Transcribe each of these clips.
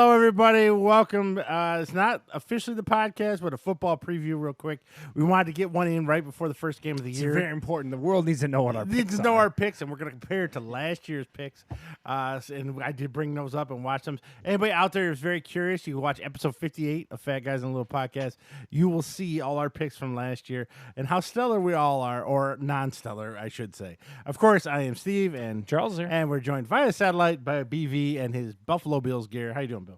Hello, everybody. Welcome. It's not officially the podcast, but a football preview real quick. We wanted to get one in right before the first game of the It's year. very important. The world needs to know what our Needs picks to know are. our picks, and we're going to compare it to last year's picks. And I did bring those up and watch them. Anybody out there who's very curious, you can watch episode 58 of Fat Guys in a Little Podcast. You will see all our picks from last year and how stellar we all are, or non-stellar, I should say. Of course, I am Steve, and Charles here. and we're joined via satellite by BV and his Buffalo Bills gear. How you doing, Bill?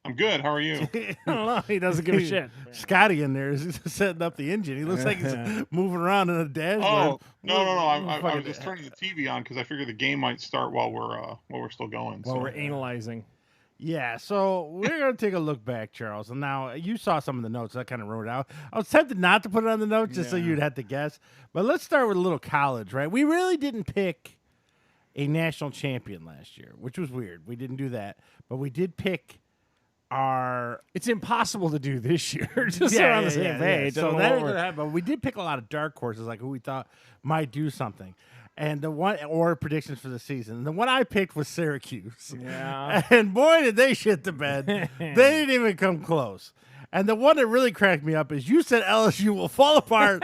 I'm good. How are you? I don't know. He doesn't give a shit. Scotty in there is setting up the engine. He looks like he's moving around in a dashboard. Oh no! I was just turning the TV on because I figured the game might start while we're still going. While so. we're analyzing. Yeah, so we're going to take a look back, Charles. And now you saw some of the notes. I kind of wrote it out. I was tempted not to put it on the notes just so you'd have to guess. But let's start with a little college, right? We really didn't pick a national champion last year, which was weird. We didn't do that. But we did pick our... It's impossible to do this year. Just so we're on the same page. So that ain't gonna happen. But we did pick a lot of dark horses, like who we thought might do something. And the one, or predictions for the season. The one I picked was Syracuse. Yeah. And boy, did they shit the bed. They didn't even come close. And the one that really cracked me up is you said LSU will fall apart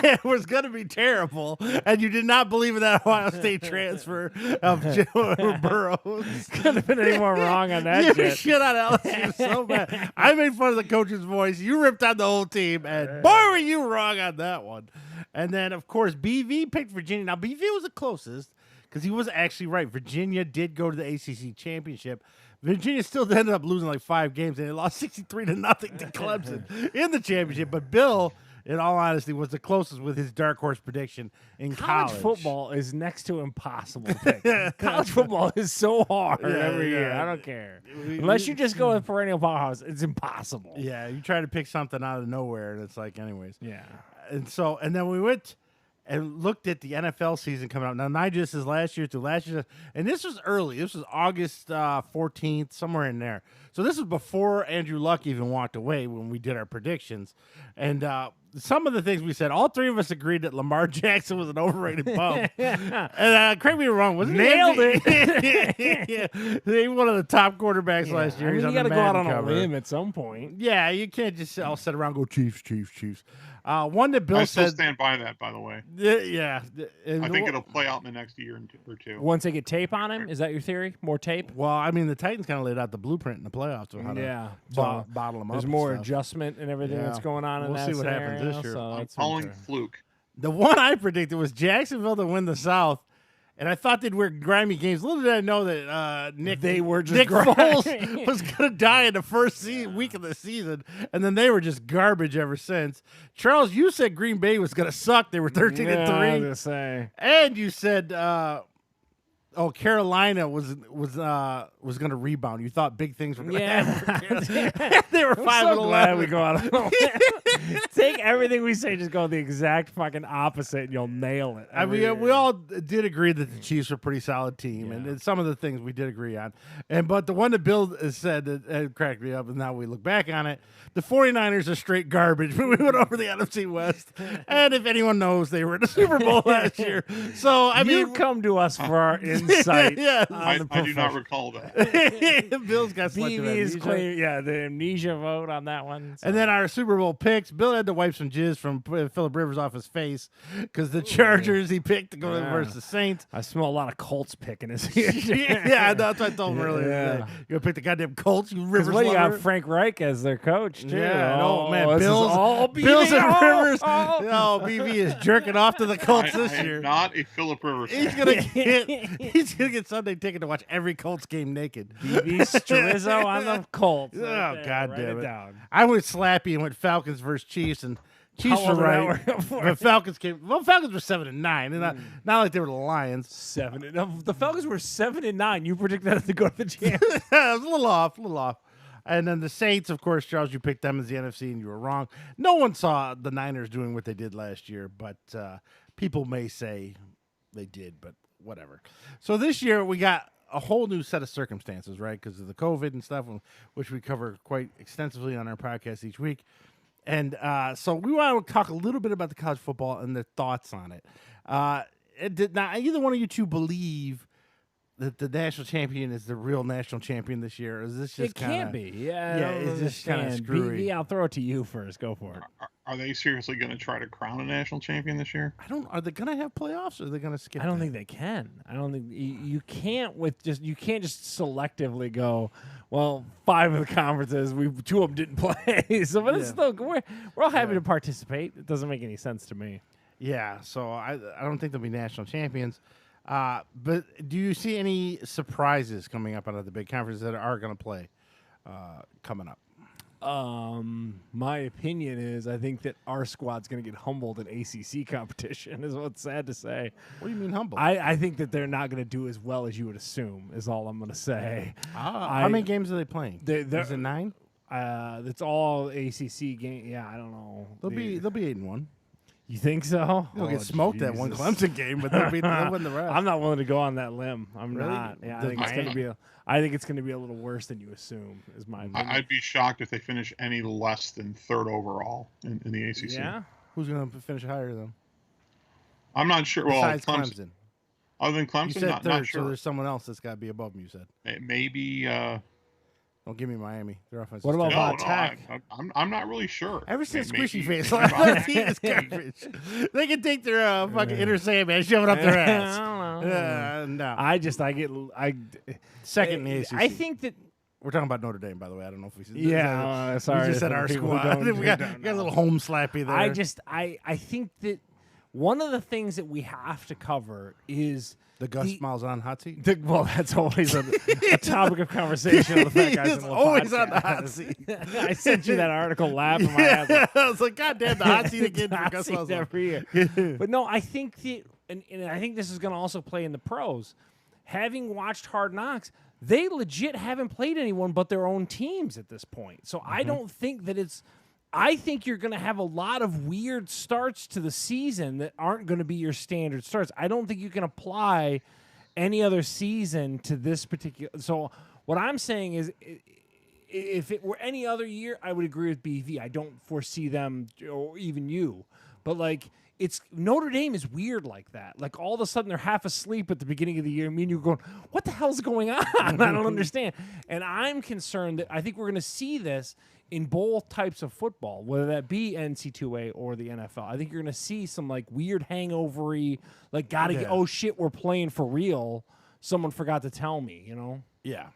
and was going to be terrible. And you did not believe in that Ohio State transfer of Joe Burrows. Couldn't have been any more wrong on that You shit. shit on LSU so bad. I made fun of the coach's voice. You ripped on the whole team. And boy, were you wrong on that one. And then, of course, BV picked Virginia. Now, BV was the closest because he was actually right. Virginia did go to the ACC championship. Virginia still ended up losing like 5 games, and they lost 63-0 to Clemson in the championship. But Bill, in all honesty, was the closest with his dark horse prediction in College football is next to impossible to pick. College football is so hard every year. I don't care. Unless you just go with perennial powerhouse, it's impossible. Yeah, you try to pick something out of nowhere, and it's like, anyways. Yeah. And then we went and looked at the NFL season coming up. Now, not just as last year to last year, and this was early. This was August 14th, somewhere in there. So this was before Andrew Luck even walked away when we did our predictions. And some of the things we said, all three of us agreed that Lamar Jackson was an overrated bum. And correct me if I'm wrong, wasn't Nailed it? Yeah. He was one of the top quarterbacks last year. I mean, He's you on got to the go out Madden on cover. a limb at some point. Yeah, you can't just all sit around and go Chiefs, Chiefs, Chiefs. One that Bill I still said, stand by that, by the way. yeah. And I think it'll play out in the next year or two. Once they get tape on him, is that your theory? More tape? Well, I mean, the Titans kind of laid out the blueprint in the playoffs of how to bottle them up. There's and more stuff. adjustment and everything that's going on in We'll that see what happens scenario, this year. so I'm that's calling interesting. fluke. The one I predicted was Jacksonville to win the South, and I thought they'd wear grimy games. Little did I know that Nick Foles was going to die in the first week of the season, and then they were just garbage ever since. Charles, you said Green Bay was going to suck. They were 13-3, I was gonna say. and you said. Carolina was going to rebound. You thought big things were going to happen. They were 5-11. We go out. Take everything we say, just go the exact fucking opposite, and you'll nail it. I mean, we all did agree that the Chiefs were a pretty solid team, and some of the things we did agree on. But the one that Bill said that cracked me up, and now we look back on it, the 49ers are straight garbage. We went over the NFC West, and if anyone knows, they were in the Super Bowl last year. So, I mean, you come to us for our insight. I do not recall that. Bill's got selective BB's amnesia. claim, the amnesia vote on that one. So. And then our Super Bowl picks, Bill had to wipe some jizz from Phillip Rivers off his face because the Chargers he picked to go versus the Saints. I smell a lot of Colts picking his ear. Yeah, that's what I told him earlier. Yeah. Today. You gonna pick the goddamn Colts, you Rivers What do you lover? got? Frank Reich as their coach too. Yeah, man, this is Bills, all BB. Bills and Rivers. Oh. No, BB is jerking off to the Colts I this am year. not a Phillip Rivers. He's gonna get Sunday ticket to watch every Colts game naked. BB Strizzo on the Colts. Oh, Right there. God Write damn it. down. I went slappy and went Falcons versus Chiefs, and Chiefs How were old did that right. work out for? But Falcons came. Well, Falcons were 7-9, and not like they were the Lions. 7. The Falcons were 7-9. You predicted that to go to the champ. It was a little off. And then the Saints, of course, Charles, you picked them as the NFC, and you were wrong. No one saw the Niners doing what they did last year, but people may say they did, but whatever. So this year we got a whole new set of circumstances, right? Because of the COVID and stuff, which we cover quite extensively on our podcast each week. And so we want to talk a little bit about the college football and their thoughts on it. Did not either one of you two believe that the national champion is the real national champion this year? Or is this just It can't be. Yeah, Yeah, I don't it's just kinda understand. screwy. BV, I'll throw it to you first. Go for it. Are they seriously going to try to crown a national champion this year? I don't. Are they gonna have playoffs? Or are they gonna skip? I don't that? think they can. I don't think you can't you can't just selectively go. Well, 5 of the conferences, 2 of them didn't play. So, but it's Yeah. still we're all happy to participate. It doesn't make any sense to me. Yeah, so I don't think they'll be national champions. But do you see any surprises coming up out of the big conferences that are going to play coming up? My opinion is I think that our squad's going to get humbled in ACC competition. Is what's sad to say. What do you mean humble? I think that they're not going to do as well as you would assume. Is all I'm going to say. How many games are they playing? Is it 9? It's all ACC game. Yeah, I don't know. They'll be 8-1. You think so? They'll Oh, get smoked that one Jesus. Clemson game, but they'll win the rest. I'm not willing to go on that limb. I'm Really? not. Yeah, I The think it's going to be. I think it's going to be a little worse than you assume. Is my opinion. I'd be shocked if they finish any less than 3rd overall in the ACC. Yeah. Who's going to finish higher than them? I'm not sure. Well, Besides Clemson. Clemson. Other than You Clemson, said not 3rd, so sure. there's someone else that's got to be above them, you said. Maybe. Don't give me Miami. Their offense What is about terrible. No, Tech? I'm not really sure. Ever since Maybe- Squishy Face left the team is coverage. They can take their fucking inner Sandman, shove it up their ass. I don't know. No. I Second in the ACC. I think that. We're talking about Notre Dame, by the way. I don't know if we said Yeah, sorry. We just said for our people who squad. don't- we got don't a know. little home slappy there. I think that one of the things that we have to cover is the Gus Malzahn hot seat. well, that's always a topic of conversation on the Fat Guys He's in the always on the podcast. hot seat. I sent you that article laughing my ass off. I was like, God damn, the hot seat again for Hot Gus seat Malzahn. every year. But no, I think that, and I think this is going to also play in the pros. Having watched Hard Knocks, they legit haven't played anyone but their own teams at this point. So I don't think that it's. I think you're going to have a lot of weird starts to the season that aren't going to be your standard starts. I don't think you can apply any other season to this particular. So what I'm saying is, if it were any other year, I would agree with BV. I don't foresee them, or even you. But like, it's Notre Dame is weird like that. Like all of a sudden they're half asleep at the beginning of the year. Me and you going, what the hell's going on? I don't understand. And I'm concerned that I think we're going to see this in both types of football, whether that be NC2A or the NFL. I think you're going to see some like weird hangover-y, like oh shit, we're playing for real. Someone forgot to tell me, you know? Yeah.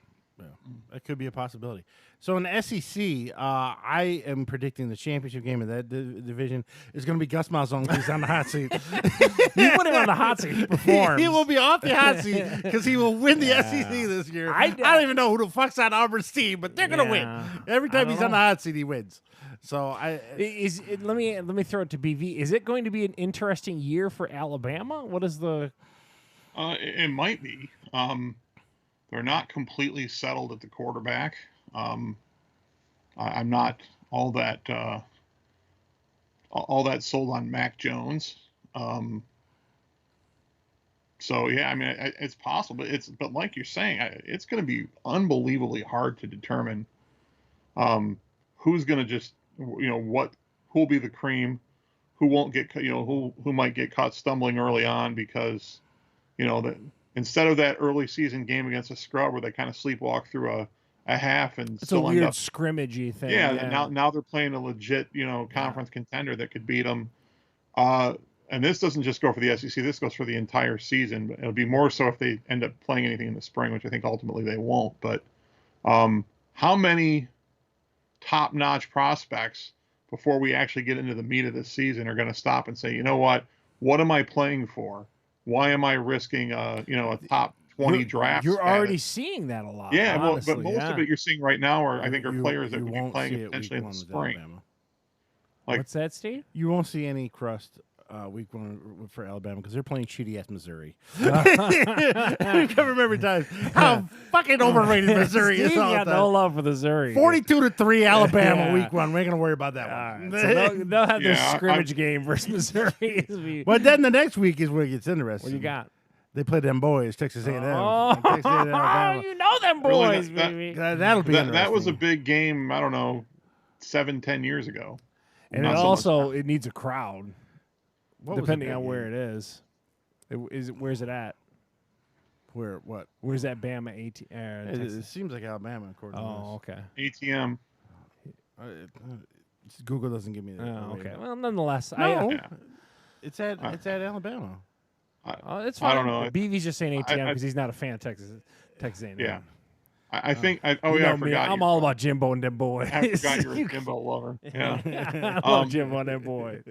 That could be a possibility. So in the SEC, I am predicting the championship game of that division is going to be Gus Malzahn because he's on the hot seat. You put him on the hot seat. He performs. He will be off the hot seat because he will win the SEC this year. I don't even know who the fuck's on Auburn's team, but they're going to win. Every time he's on the hot seat, he wins. So let me throw it to BV. Is it going to be an interesting year for Alabama? What is the? It might be. They're not completely settled at the quarterback. I'm not all that sold on Mac Jones. So yeah, I mean, it's possible. But like you're saying, it's going to be unbelievably hard to determine who's going to just who'll be the cream, who won't get who might get caught stumbling early on because that. Instead of that early season game against a scrub where they kind of sleepwalk through a half and it's still a weird end up scrimmagey thing. Yeah. Now they're playing a legit conference contender that could beat them. And this doesn't just go for the SEC. This goes for the entire season. But it'll be more so if they end up playing anything in the spring, which I think ultimately they won't. But how many top-notch prospects before we actually get into the meat of this season are going to stop and say, you know what am I playing for? Why am I risking a top 20 draft? You're already seeing that a lot. Yeah, honestly, but most of it you're seeing right now are I think are players that will be won't playing see it potentially week in the one with spring. Alabama. What's that, Steve? You won't see any crust week one for Alabama because they're playing shitty ass Missouri. I can remember times how fucking overrated Missouri Steve is. All got the no time. love for the Missouri. 42-3 Alabama Yeah. week one. We ain't gonna worry about that one. So they'll have this Yeah, scrimmage game versus Missouri. But then the next week is where it gets interesting. What you got? They play them boys, Texas A&M. Oh, Texas A&M, Alabama. you know them Really, boys, baby. That'll be interesting. That was a big game. I don't know, 7-10 years ago. And Not it so much also now. it needs a crowd, What was depending the on big where game? it is. Where's it at? Where what? Where's that Bama It seems like Alabama, according to Oh, okay. ATM. this. Google doesn't give me that. Oh, okay. rating. Well, nonetheless, No, Yeah. it's at Alabama. it's fine. I don't know. BV's just saying ATM I- because he's not a fan of Texas A&M. Yeah. I think. I You know I me, forgot. I'm all about Jimbo and them boys. I forgot you're a Jimbo lover. Yeah. I love Jimbo and them boys.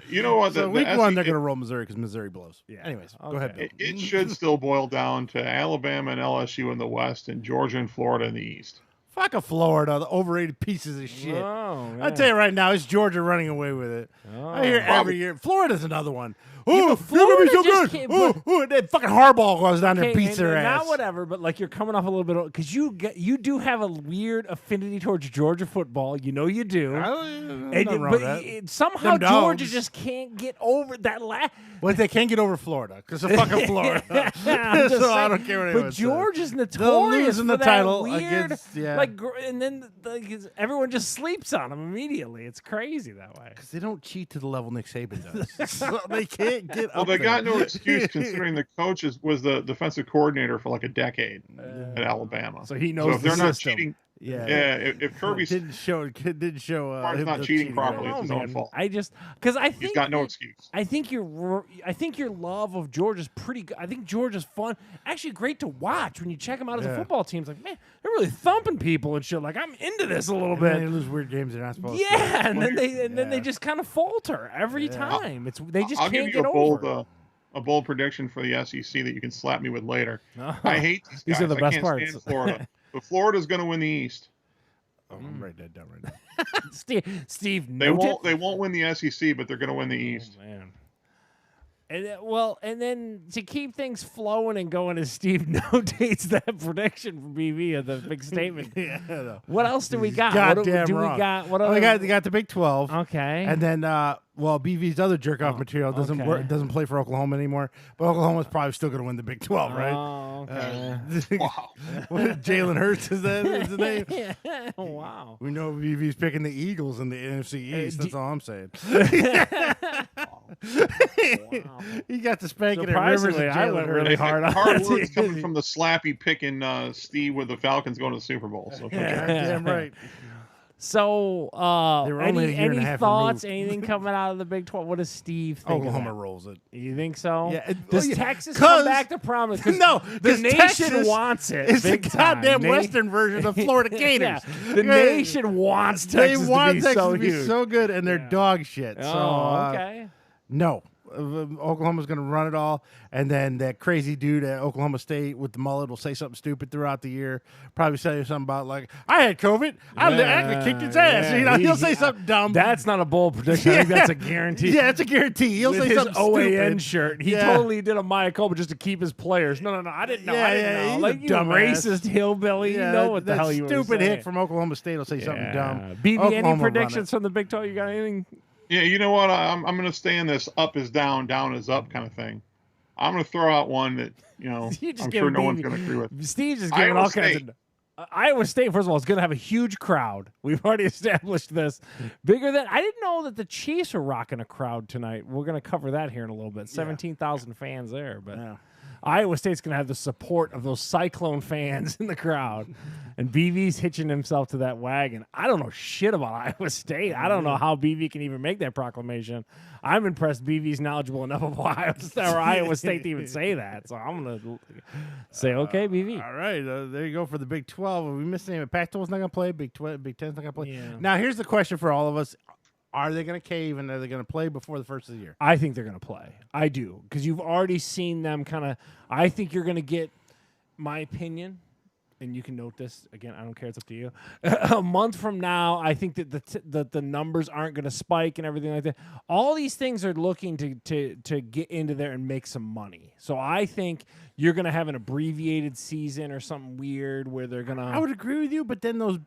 You know what? So week one, they're going to roll Missouri because Missouri blows. Yeah. Anyways, go Okay. ahead, Bill. It should still boil down to Alabama and LSU in the West and Georgia and Florida in the East. Fuck a Florida, the overrated pieces of shit. Oh, I tell you right now, it's Georgia running away with it. Oh. I hear Probably. every year. Florida's another one. Yeah, Oh, but they're gonna be so Florida just good. can't- Oh, that fucking Harbaugh goes down there and beats their ass. Not whatever, but like you're coming off a little bit because you do have a weird affinity towards Georgia football. You know you do. Somehow Them Georgia dogs. just can't get over that last. But they can't get over Florida because of fucking Florida. so I don't care what anyone But says. Georgia's They'll notorious lose in for the that title weird, against and then everyone just sleeps on them immediately. It's crazy that way. Because they don't cheat to the level Nick Saban does. So they can't get Well, up they there. got no excuse considering the coach was the defensive coordinator for like a decade at Alabama. So he So knows if the they're not system. cheating, Yeah. if Kirby's didn't show Martin's him not the cheating properly, I it's don't his know, own man. fault. I just because I think He's got no excuse. I think your love of Georgia's pretty good. I think Georgia's fun, actually great to watch when you check them out as a Yeah. football team. It's like, man, they're really thumping people and shit. Like I'm into this a little And then they bit. lose weird games they're not supposed to. Yeah, and then they Yeah. just kind of falter every time. They just I'll can't give you get a bold, over. a bold prediction for the SEC that you can slap me with later. Oh. I hate these guys. These are the I best can't parts. stand Florida, but Florida's going to win the East. Oh, I'm writing that down right now. Steve, They note won't. it. They won't win the SEC, but they're going to win the East. Oh, man. And then to keep things flowing and going, as Steve notates that prediction from BV of the big statement. Yeah, I know. What else do we got? Goddamn do wrong. we got? What Oh, other? they got the Big 12. Okay. And then, BV's other jerk off material doesn't okay. work, doesn't play for Oklahoma anymore. But Oklahoma's probably still going to win the Big 12, right? Oh, okay. Wow. Jalen Hurts is that his name? Wow. We know BV's picking the Eagles in the NFC East. That's all I'm saying. Wow. He got the spanking at Rivers and Surprisingly, I Jalen went Hurts. really hard on Hard that words team. coming from the slappy picking Steve with the Falcons going to the Super Bowl. So Damn right. So, They were only a year and a any half thoughts? removed. Anything coming out of the Big 12? What does Steve think? of Oklahoma that? rolls it. You think so? Yeah, Does yeah, Texas 'cause- come back to promise? 'Cause No, the 'cause nation Texas wants it. It's the big time. goddamn Na- Western version of Florida Gators. Yeah, the nation wants They Texas want to be Texas so to be huge. so good, and they're dog shit. Oh, So, okay. no. Oklahoma's going to run it all, and then that crazy dude at Oklahoma State with the mullet will say something stupid throughout the year. Probably say something about like, "I had COVID, I actually kicked its ass." yeah. You know, he'll say something dumb. That's not a bold prediction. I think that's a guarantee. Yeah, it's a guarantee. He'll With say his something OAN stupid. shirt. He Yeah. totally did a Maya Culpa just to keep his players. No, I didn't know. Yeah, I didn't yeah, know. he's a Like, you dumbass. racist hillbilly. Yeah, you know what the that hell you were stupid saying. hick from Oklahoma State will say something dumb. BB, Oklahoma any run predictions it. from the Big 12? You got anything? yeah, you know what? I'm going to stay in this up is down, down is up kind of thing. I'm going to throw out one that You just I'm gave sure no BB one's going to agree with. Steve's just giving Iowa all kinds State. of. Iowa State, first of all, is going to have a huge crowd. We've already established this. Bigger than I didn't know that the Chiefs are rocking a crowd tonight. We're going to cover that here in a little bit. 17,000 fans there, but Yeah. Iowa State's going to have the support of those Cyclone fans in the crowd, and BV's hitching himself to that wagon. I don't know shit about Iowa State. I don't know how BV can even make that proclamation. I'm impressed BV's knowledgeable enough of Iowa State to even say that. So I'm going to say, okay, BV. All right, there you go for the Big 12. We missed anything. Pac-12's not going to play. Big 10's not going to play. Yeah. Now, here's the question for all of us. Are they going to cave, and are they going to play before the first of the year? I think they're going to play. I do, because you've already seen them kind of. I think you're going to get, my opinion, and you can note this again. I don't care. It's up to you. A month from now, I think that the numbers aren't going to spike and everything like that. All these things are looking to get into there and make some money. So I think you're going to have an abbreviated season or something weird where they're going to. I would agree with you, but then those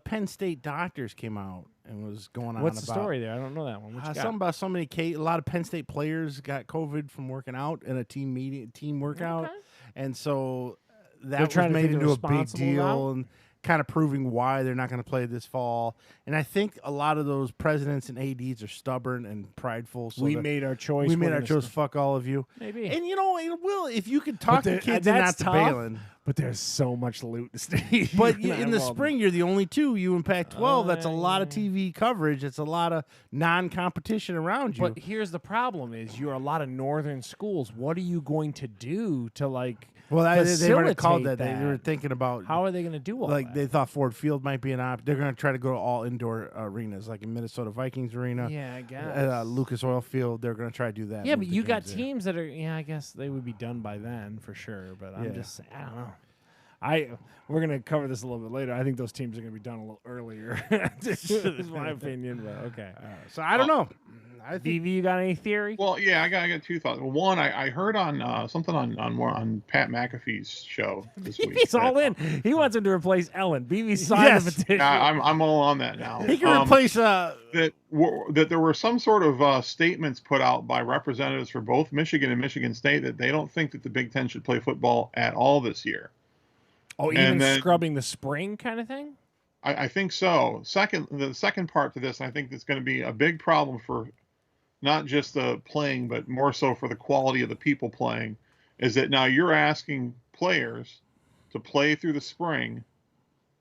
Penn State doctors came out and was going on. What's the about, story there? I don't know that one. What you got? Something about a lot of Penn State players got COVID from working out in a team workout, Okay. and so They're that trying was to made take a into a big responsible deal. route? And kind of proving why they're not going to play this fall. And I think a lot of those presidents and ADs are stubborn and prideful. So we made our choice. We made we're our gonna choice. st- Fuck all of you. Maybe. And you know, it will if you could talk to there- kids and not that's to tough. Balin. But there's so much loot to stay. But in the spring, you're the only two. You in Pac-12. That's a lot of yeah. TV coverage. It's a lot of non-competition around you. But here's the problem: is you're a lot of northern schools. What are you going to do to like? well, they already called facilitate that. They were thinking about How are they going to do all like that? they thought Ford Field might be an option. They're going to try to go to all indoor arenas, like in Minnesota Vikings arena, Yeah, I guess. Lucas Oil Field. They're going to try to do that. Yeah, move but the you got games there. teams that are. Yeah, I guess they would be done by then for sure. But I'm Yeah. just saying, I don't know. We're gonna cover this a little bit later. I think those teams are gonna be done a little earlier. Is my opinion, but okay. So I don't know. I think BV, you got any theory? Well, yeah, I got two thoughts. Well, one, I heard on something on Pat McAfee's show this week. He's all that- in. He wants him to replace Ellen. BV signed Yes. the petition. Yeah, I'm all on that now. he can replace. That there were some sort of statements put out by representatives for both Michigan and Michigan State that they don't think that the Big Ten should play football at all this year. Oh, even and then- scrubbing the spring kind of thing? I think so. The second part to this, I think that's going to be a big problem for not just the playing, but more so for the quality of the people playing, is that now you're asking players to play through the spring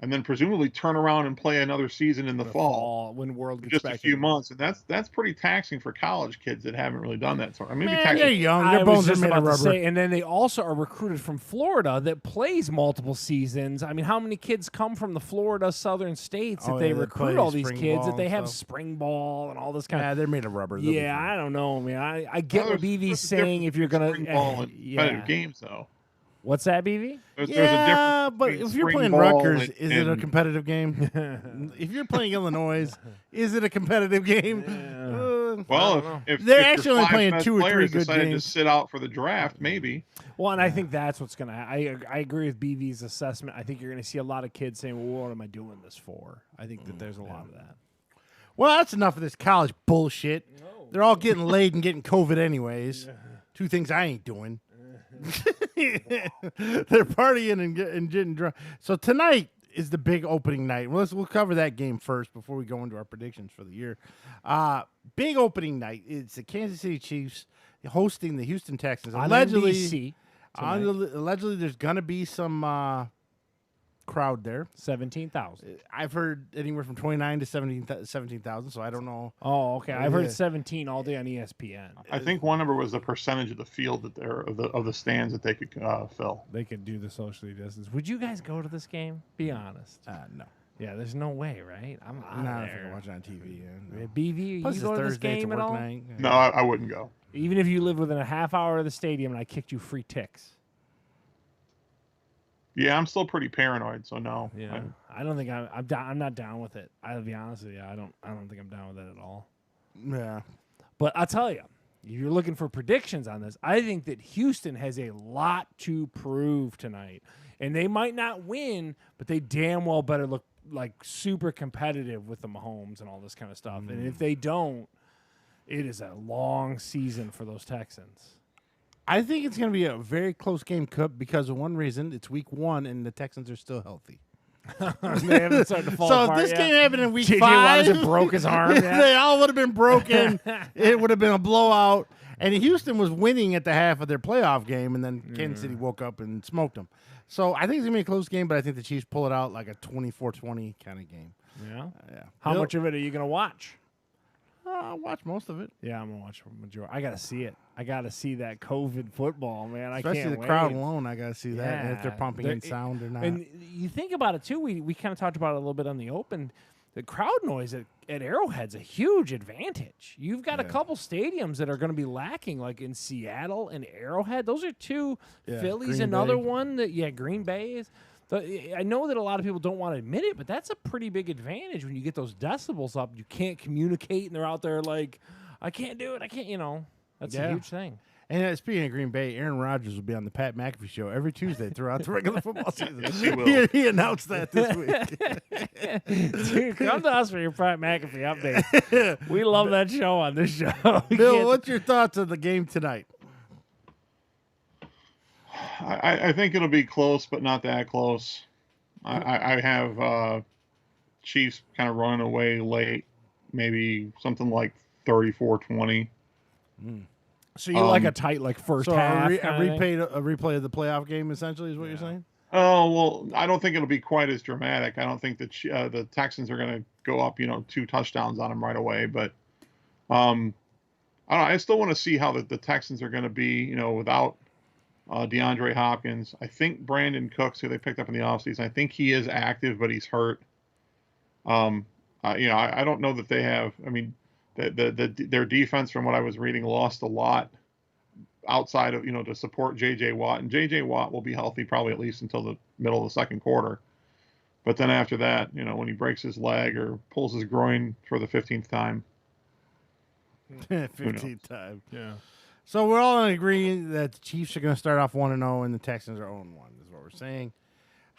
and then presumably turn around and play another season in the fall. When world gets Just back a few in. months, and that's pretty taxing for college kids that haven't really done that. So maybe Man, taxing- they're young. I Their was bones are just made about of to rubber. say, and then they also are recruited from Florida that plays multiple seasons. I mean, how many kids come from the Florida southern states that Oh, they yeah, that recruit play all these spring kids ball that they and have stuff. spring ball and all this kind Yeah, of. they're made of rubber. They'll be Yeah, fine. I don't know, man. I get Well, what there's BV's a saying. If you're gonna, spring ball and competitive yeah. games, though. What's that, BV? There's a Yeah, difference but between if you're spring playing ball Rutgers, is it a and- competitive game? If you're playing Illinois, is it a competitive game? Well, if They're if your actually only five playing best 2 or 3 players good decided games. to sit out for the draft, maybe. Well, and I think that's what's gonna. I agree with BV's assessment. I think you're gonna see a lot of kids saying, "Well, what am I doing this for?" I think that there's a lot of that. Well, that's enough of this college bullshit. They're all getting laid and getting COVID anyways. 2 things I ain't doing. They're partying and getting drunk. So tonight is the big opening night. We'll cover that game first before we go into our predictions for the year. Big opening night. It's the Kansas City Chiefs hosting the Houston Texans. On Allegedly, NBC tonight. allegedly, there's gonna be some crowd there. 17,000. I've heard anywhere from 29 to 17,000, so I don't know. Oh, okay. I've heard Yeah. 17 all day on ESPN. I think one number was the percentage of the field that they're of the stands that they could fill. They could do the socially distance. Would you guys go to this game? Be honest. No. Yeah, there's no way, right? I'm out Not of if I can there. watch it on TV. Yeah, no. BV, Plus, you it's go to this Thursday. It's a game at work all? night. Yeah. No, I wouldn't go. Even if you lived within a half hour of the stadium and I kicked you free ticks. Yeah, I'm still pretty paranoid, so no. Yeah, I don't think I'm down. I'm not down with it. I'll be honest with you. I don't think I'm down with it at all. Yeah. But I'll tell you, if you're looking for predictions on this, I think that Houston has a lot to prove tonight, and they might not win, but they damn well better look like super competitive with the Mahomes and all this kind of stuff. And if they don't, it is a long season for those Texans. I think it's going to be a very close game, Cup, because of one reason. It's week 1, and the Texans are still healthy. They haven't started to fall So if apart this yet. game happened in week J.J. 5, Watt broke his arm. they Yeah. all would have been broken. It would have been a blowout. And Houston was winning at the half of their playoff game, and then Kansas City woke up and smoked them. So I think it's going to be a close game, but I think the Chiefs pull it out like a 24-20 kind of game. Yeah. Yeah. How Bill- much of it are you going to watch? I'll watch most of it. Yeah, I'm gonna watch the majority. I gotta see it. I gotta see that COVID football, man. Especially I can't the wait. crowd alone, I got to see that. And if they're Yeah, pumping they're- in sound or not. And you think about it too. We kind of talked about it a little bit on the open. The crowd noise at Arrowhead's a huge advantage. You've got a couple stadiums that are going to be lacking, like in Seattle and Arrowhead. Those are two. Yeah, Philly's Green another Bay. one that Green Bay is. I know that a lot of people don't want to admit it, but that's a pretty big advantage when you get those decibels up. You can't communicate, and they're out there like, I can't do it. I can't. That's a Yeah. huge thing. And speaking of Green Bay, Aaron Rodgers will be on the Pat McAfee show every Tuesday throughout the regular football season. Yes, he will. He announced that this week. Dude, come to us for your Pat McAfee update. We love that show on this show. We Bill, can't- what's your thoughts on the game tonight? I think it'll be close, but not that close. I have Chiefs kind of running away late, maybe something like 34-20. So you like a tight first So half? a kinda thing? replay of the playoff game, essentially, is what you're saying? Oh, well, I don't think it'll be quite as dramatic. I don't think that the Texans are going to go up, 2 touchdowns on them right away. But I don't know, I still want to see how the Texans are going to be, without DeAndre Hopkins. I think Brandon Cooks, who they picked up in the offseason, I think he is active, but he's hurt. I don't know that they have. I mean, their defense, from what I was reading, lost a lot outside of to support J.J. Watt, and J.J. Watt will be healthy probably at least until the middle of the second quarter. But then after that, when he breaks his leg or pulls his groin for the 15th time. 15th time. Yeah. So we're all in agreement that the Chiefs are going to start off 1-0 and the Texans are 0-1, is what we're saying.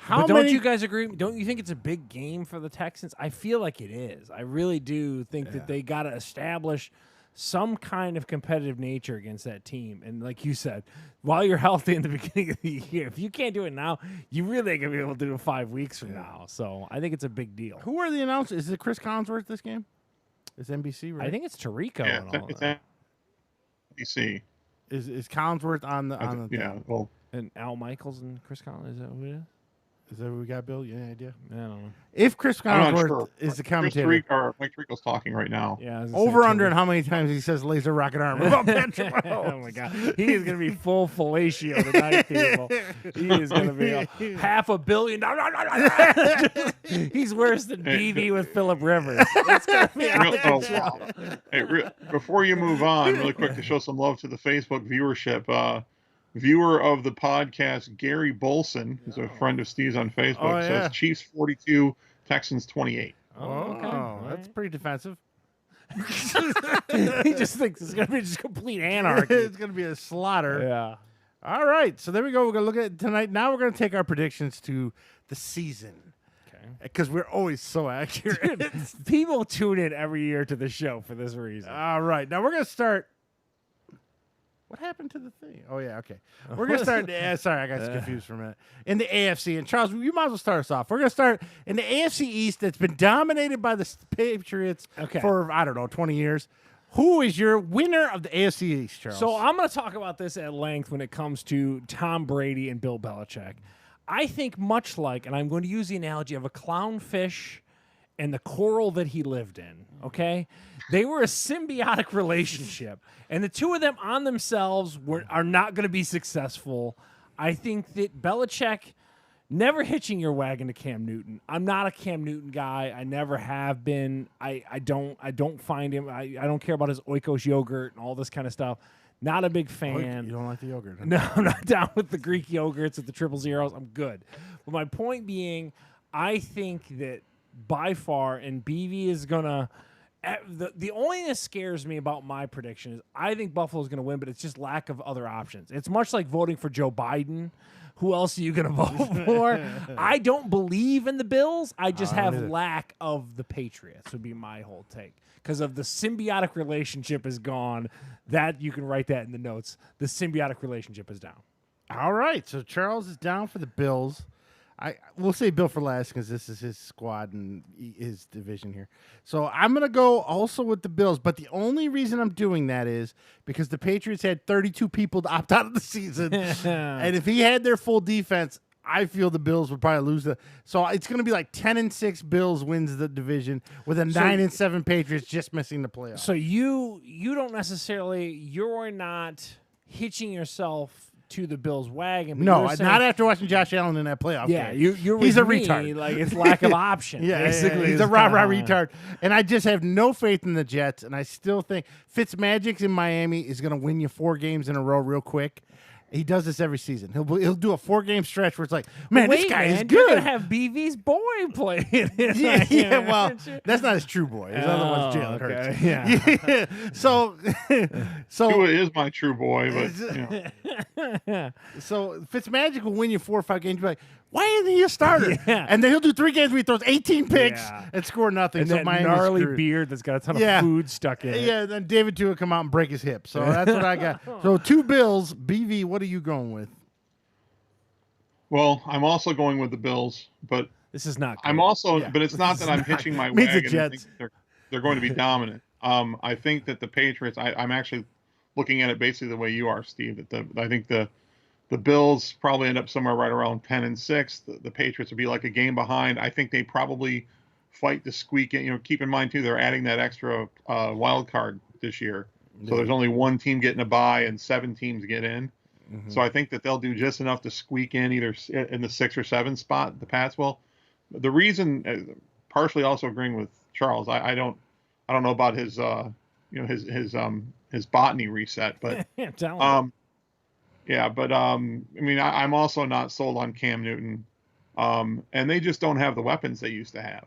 But don't you guys agree? Don't you think it's a big game for the Texans? I feel like it is. I really do think that they got to establish some kind of competitive nature against that team. And like you said, while you're healthy in the beginning of the year, if you can't do it now, you really ain't going to be able to do it 5 weeks from now. So I think it's a big deal. Who are the announcers? Is it Chris Collinsworth this game? It's NBC, right? I think it's Tirico Yeah, and all it's that. NBC. Is Collinsworth on the Yeah, well, And Al Michaels and Chris Collins, is that who it is? Is that what we got, Bill? You have any idea? I don't know. If Chris I'm not Collinsworth sure. is the Chris commentator, Mike Tirico's talking right now. Yeah, I was gonna say over under Tirico. and how many times he says laser rocket armor about Patrick Oh Mahomes. my God, he is going to be full fellatio tonight, people. He is going to be $500 million. He's worse than BB with Phillip Rivers. It's going to be Before you move on, really quick to show some love to the Facebook viewership. Viewer of the podcast, Gary Bolson, who's a friend of Steve's on Facebook, says Chiefs 42, Texans 28. Oh, that's pretty defensive. He just thinks it's going to be just complete anarchy. It's going to be a slaughter. Yeah. All right, so there we go. We're going to look at it tonight. Now we're going to take our predictions to the season. Okay. Because we're always so accurate. People tune in every year to the show for this reason. All right, now we're going to start. What happened to the thing? Oh, yeah, okay. We're going to start. Sorry, I got confused for a minute. In the AFC. And Charles, you might as well start us off. We're going to start in the AFC East that's been dominated by the Patriots for, 20 years. Who is your winner of the AFC East, Charles? So I'm going to talk about this at length when it comes to Tom Brady and Bill Belichick. I think much like, and I'm going to use the analogy of a clownfish and the coral that he lived in, okay? They were a symbiotic relationship, and the two of them on themselves are not going to be successful. I think that Belichick never hitching your wagon to Cam Newton. I'm not a Cam Newton guy. I never have been. I don't find him. I don't care about his Oikos yogurt and all this kind of stuff. Not a big fan. You don't like the yogurt? Huh? No, I'm not down with the Greek yogurts at the 000s. I'm good. But my point being, I think that by far, and BV is going to the only thing that scares me about my prediction is I think Buffalo's going to win, but it's just lack of other options. It's much like voting for Joe Biden. Who else are you going to vote for? I don't believe in the Bills. I just have lack of the Patriots would be my whole take. Because of the symbiotic relationship is gone. That you can write that in the notes. The symbiotic relationship is down. All right, so Charles is down for the Bills. We'll say Bill for last because this is his squad and his division here. So I'm going to go also with the Bills, but the only reason I'm doing that is because the Patriots had 32 people to opt out of the season, and if he had their full defense, I feel the Bills would probably lose So it's going to be like 10-6 Bills wins the division with a 9-7 Patriots just missing the playoffs. So you don't necessarily, you're not hitching yourself to the Bills wagon. No, not after watching Josh Allen in that playoff game. He's a retard. Like it's lack of option. Basically, he's a rah-rah retard. And I just have no faith in the Jets, and I still think Fitzmagic in Miami is going to win you 4 games in a row real quick. He does this every season. He'll do a 4-game stretch where it's like, this guy is good. You're gonna have BV's boy playing. Well, that's not his true boy. His other one's Jalen Hurts. Yeah. So Tua is my true boy, but so Fitzmagic will win you 4 or 5 games. You'll be like, why isn't he a starter? Yeah. And then he'll do 3 games where he throws 18 picks and score nothing. And so that Miami's gnarly screwed. beard that's got a ton of food stuck in it. Yeah, then David Tua come out and break his hip. So that's what I got. So 2 Bills. BV, what are you going with? Well, I'm also going with the Bills, but This is not. I'm great. also, Yeah. but it's not This that is I'm hitching my means the wagon and Jets. think they're going to be dominant. I think that the Patriots. I'm actually looking at it basically the way you are, Steve. That I think the Bills probably end up somewhere right around 10-6. The Patriots would be like a game behind. I think they probably fight to squeak in. Keep in mind too, they're adding that extra wild card this year, so there's only one team getting a bye and 7 teams get in. Mm-hmm. So I think that they'll do just enough to squeak in either in the 6 or 7 spot. The Pats will. The reason, partially also agreeing with Charles, I don't know about his his botany reset, but Yeah, tell him. yeah, but I mean I'm also not sold on Cam Newton, and they just don't have the weapons they used to have.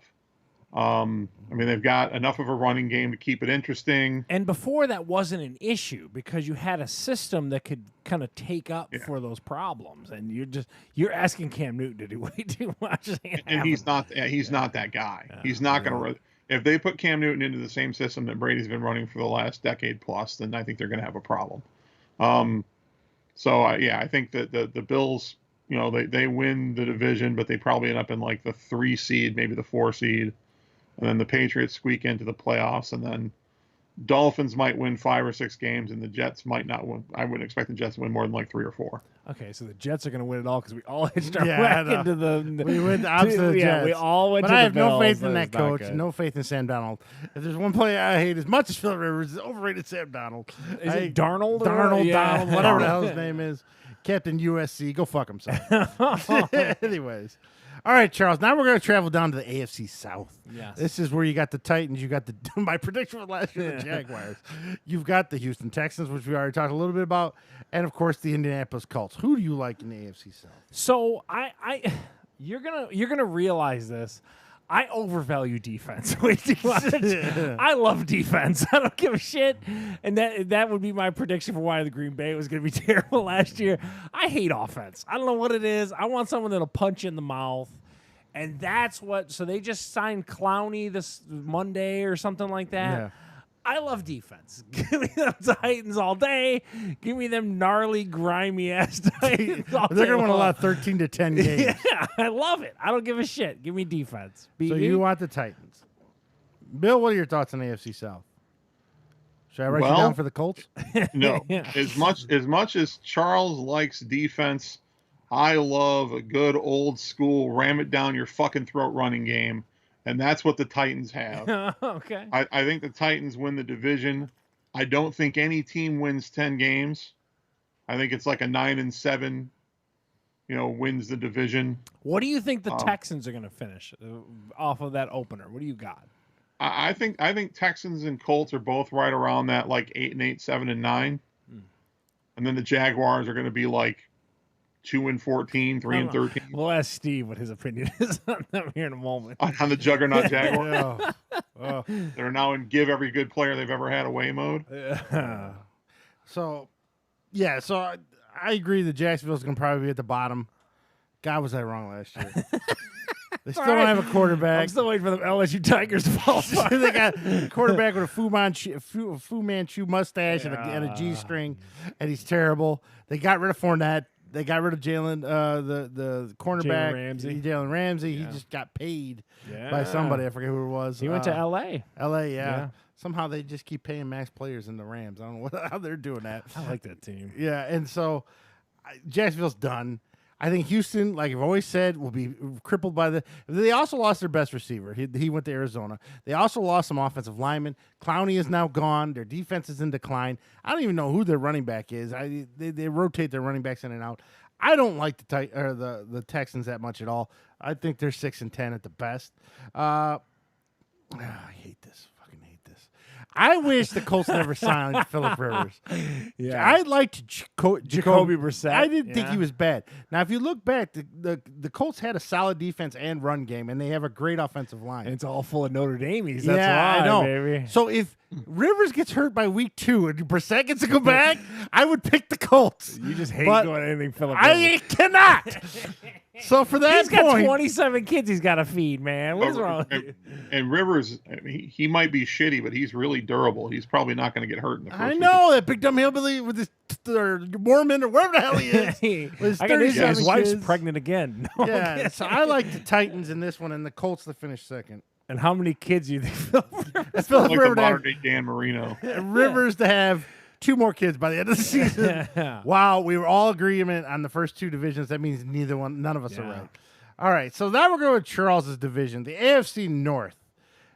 I mean, they've got enough of a running game to keep it interesting. And before that wasn't an issue because you had a system that could kind of take up for those problems, and you're asking Cam Newton to do way too much. And he's not that guy. He's not going to. If they put Cam Newton into the same system that Brady's been running for the last decade plus, then I think they're going to have a problem. So I think that the Bills, they win the division, but they probably end up in like the 3 seed, maybe the 4 seed. And then the Patriots squeak into the playoffs, and then Dolphins might win 5 or 6 games, and the Jets might not win. I wouldn't expect the Jets to win more than like 3 or 4. Okay, so the Jets are going to win it all because we all hitched our Yeah, I wagon know. to the. We went the opposite of the Yeah, Jets. we all went But to I the have no Bills. faith in That that is not coach. good. No faith in Sam Darnold. If there's one player I hate as much as Philip Rivers, is overrated Sam Darnold. Is it Darnold? Darnold, Yeah. Donald, whatever the hell his name is. Captain USC. Go fuck himself. Anyways. All right, Charles. Now we're going to travel down to the AFC South. Yes. This is where you got the Titans. You got my prediction for last year, the Jaguars. You've got the Houston Texans, which we already talked a little bit about, and of course the Indianapolis Colts. Who do you like in the AFC South? So you're gonna realize this. I overvalue defense way too much. I love defense. I don't give a shit. And that would be my prediction for why the Green Bay was going to be terrible last year. I hate offense. I don't know what it is. I want someone that'll punch you in the mouth. And that's what. So they just signed Clowney this Monday or something like that. Yeah. I love defense. Give me them Titans all day. Give me them gnarly, grimy ass Titans all They're day going to win a long. lot of 13 to 10 games. Yeah, I love it. I don't give a shit. Give me defense. So BB? you want the Titans. Bill, what are your thoughts on the AFC South? Should I write you Well- down for the Colts? No, Yeah. as much as Charles likes defense, I love a good old school ram it down your fucking throat running game, and that's what the Titans have. Okay. I think the Titans win the division. I don't think any team wins 10 games. I think it's like a 9-7, wins the division. What do you think the Texans are going to finish off of that opener? What do you got? I think Texans and Colts are both right around that, like 8-8, 7-9, and then the Jaguars are going to be like 2-14, 3-13 We'll ask Steve what his opinion is on them here in a moment. on the Juggernaut Jaguars. Oh. They're now in give every good player they've ever had away mode. So I agree that Jacksonville's going to probably be at the bottom. God, was I wrong last year. They still don't have a quarterback. I'm still waiting for the LSU Tigers to fall apart. They got a quarterback with a Fu Manchu mustache and a G-string, and he's terrible. They got rid of Fournette. They got rid of Jalen, the cornerback, Jalen Ramsey. He just got paid by somebody. I forget who it was. He went to L.A. L.A., Yeah. Somehow they just keep paying max players in the Rams. I don't know how they're doing that. I like that team. Yeah, and so Jacksonville's done. I think Houston, like I've always said, will be crippled by the. They also lost their best receiver. He went to Arizona. They also lost some offensive linemen. Clowney is now gone. Their defense is in decline. I don't even know who their running back is. They rotate their running backs in and out. I don't like the Texans that much at all. I think they're 6-10 at the best. I hate this. Fucking hate this. I wish the Colts never signed Philip Rivers. Yeah. I liked Jacoby Brissett. I didn't think Yeah. he was bad. Now, if you look back, the Colts had a solid defense and run game, and they have a great offensive line. And it's all full of Notre Damies. That's yeah, why, I know. baby. So if Rivers gets hurt by week 2 and Brissett gets to go back, I would pick the Colts. You just hate But going anything Philip Rivers. I cannot. So for that He's got point, 27 kids he's got to feed, man. What is wrong with you? And Rivers, he might be shitty, but he's really durable. He's probably not going to get hurt in the first I week. know that big dumb hillbilly with his Mormon or whatever the hell he is. With I got news, 37 his wife's kids. pregnant again. No, Yeah, so I like the Titans in this one and the Colts to finish second. And how many kids do you think Philip Rivers? Philip Like the Rivers to modern day Dan Marino. have, Rivers to have 2 more kids by the end of the season. Wow, we were all agreement on the first 2 divisions. That means none of us are Yeah. right. All right, so now we're going with Charles's division, the AFC North.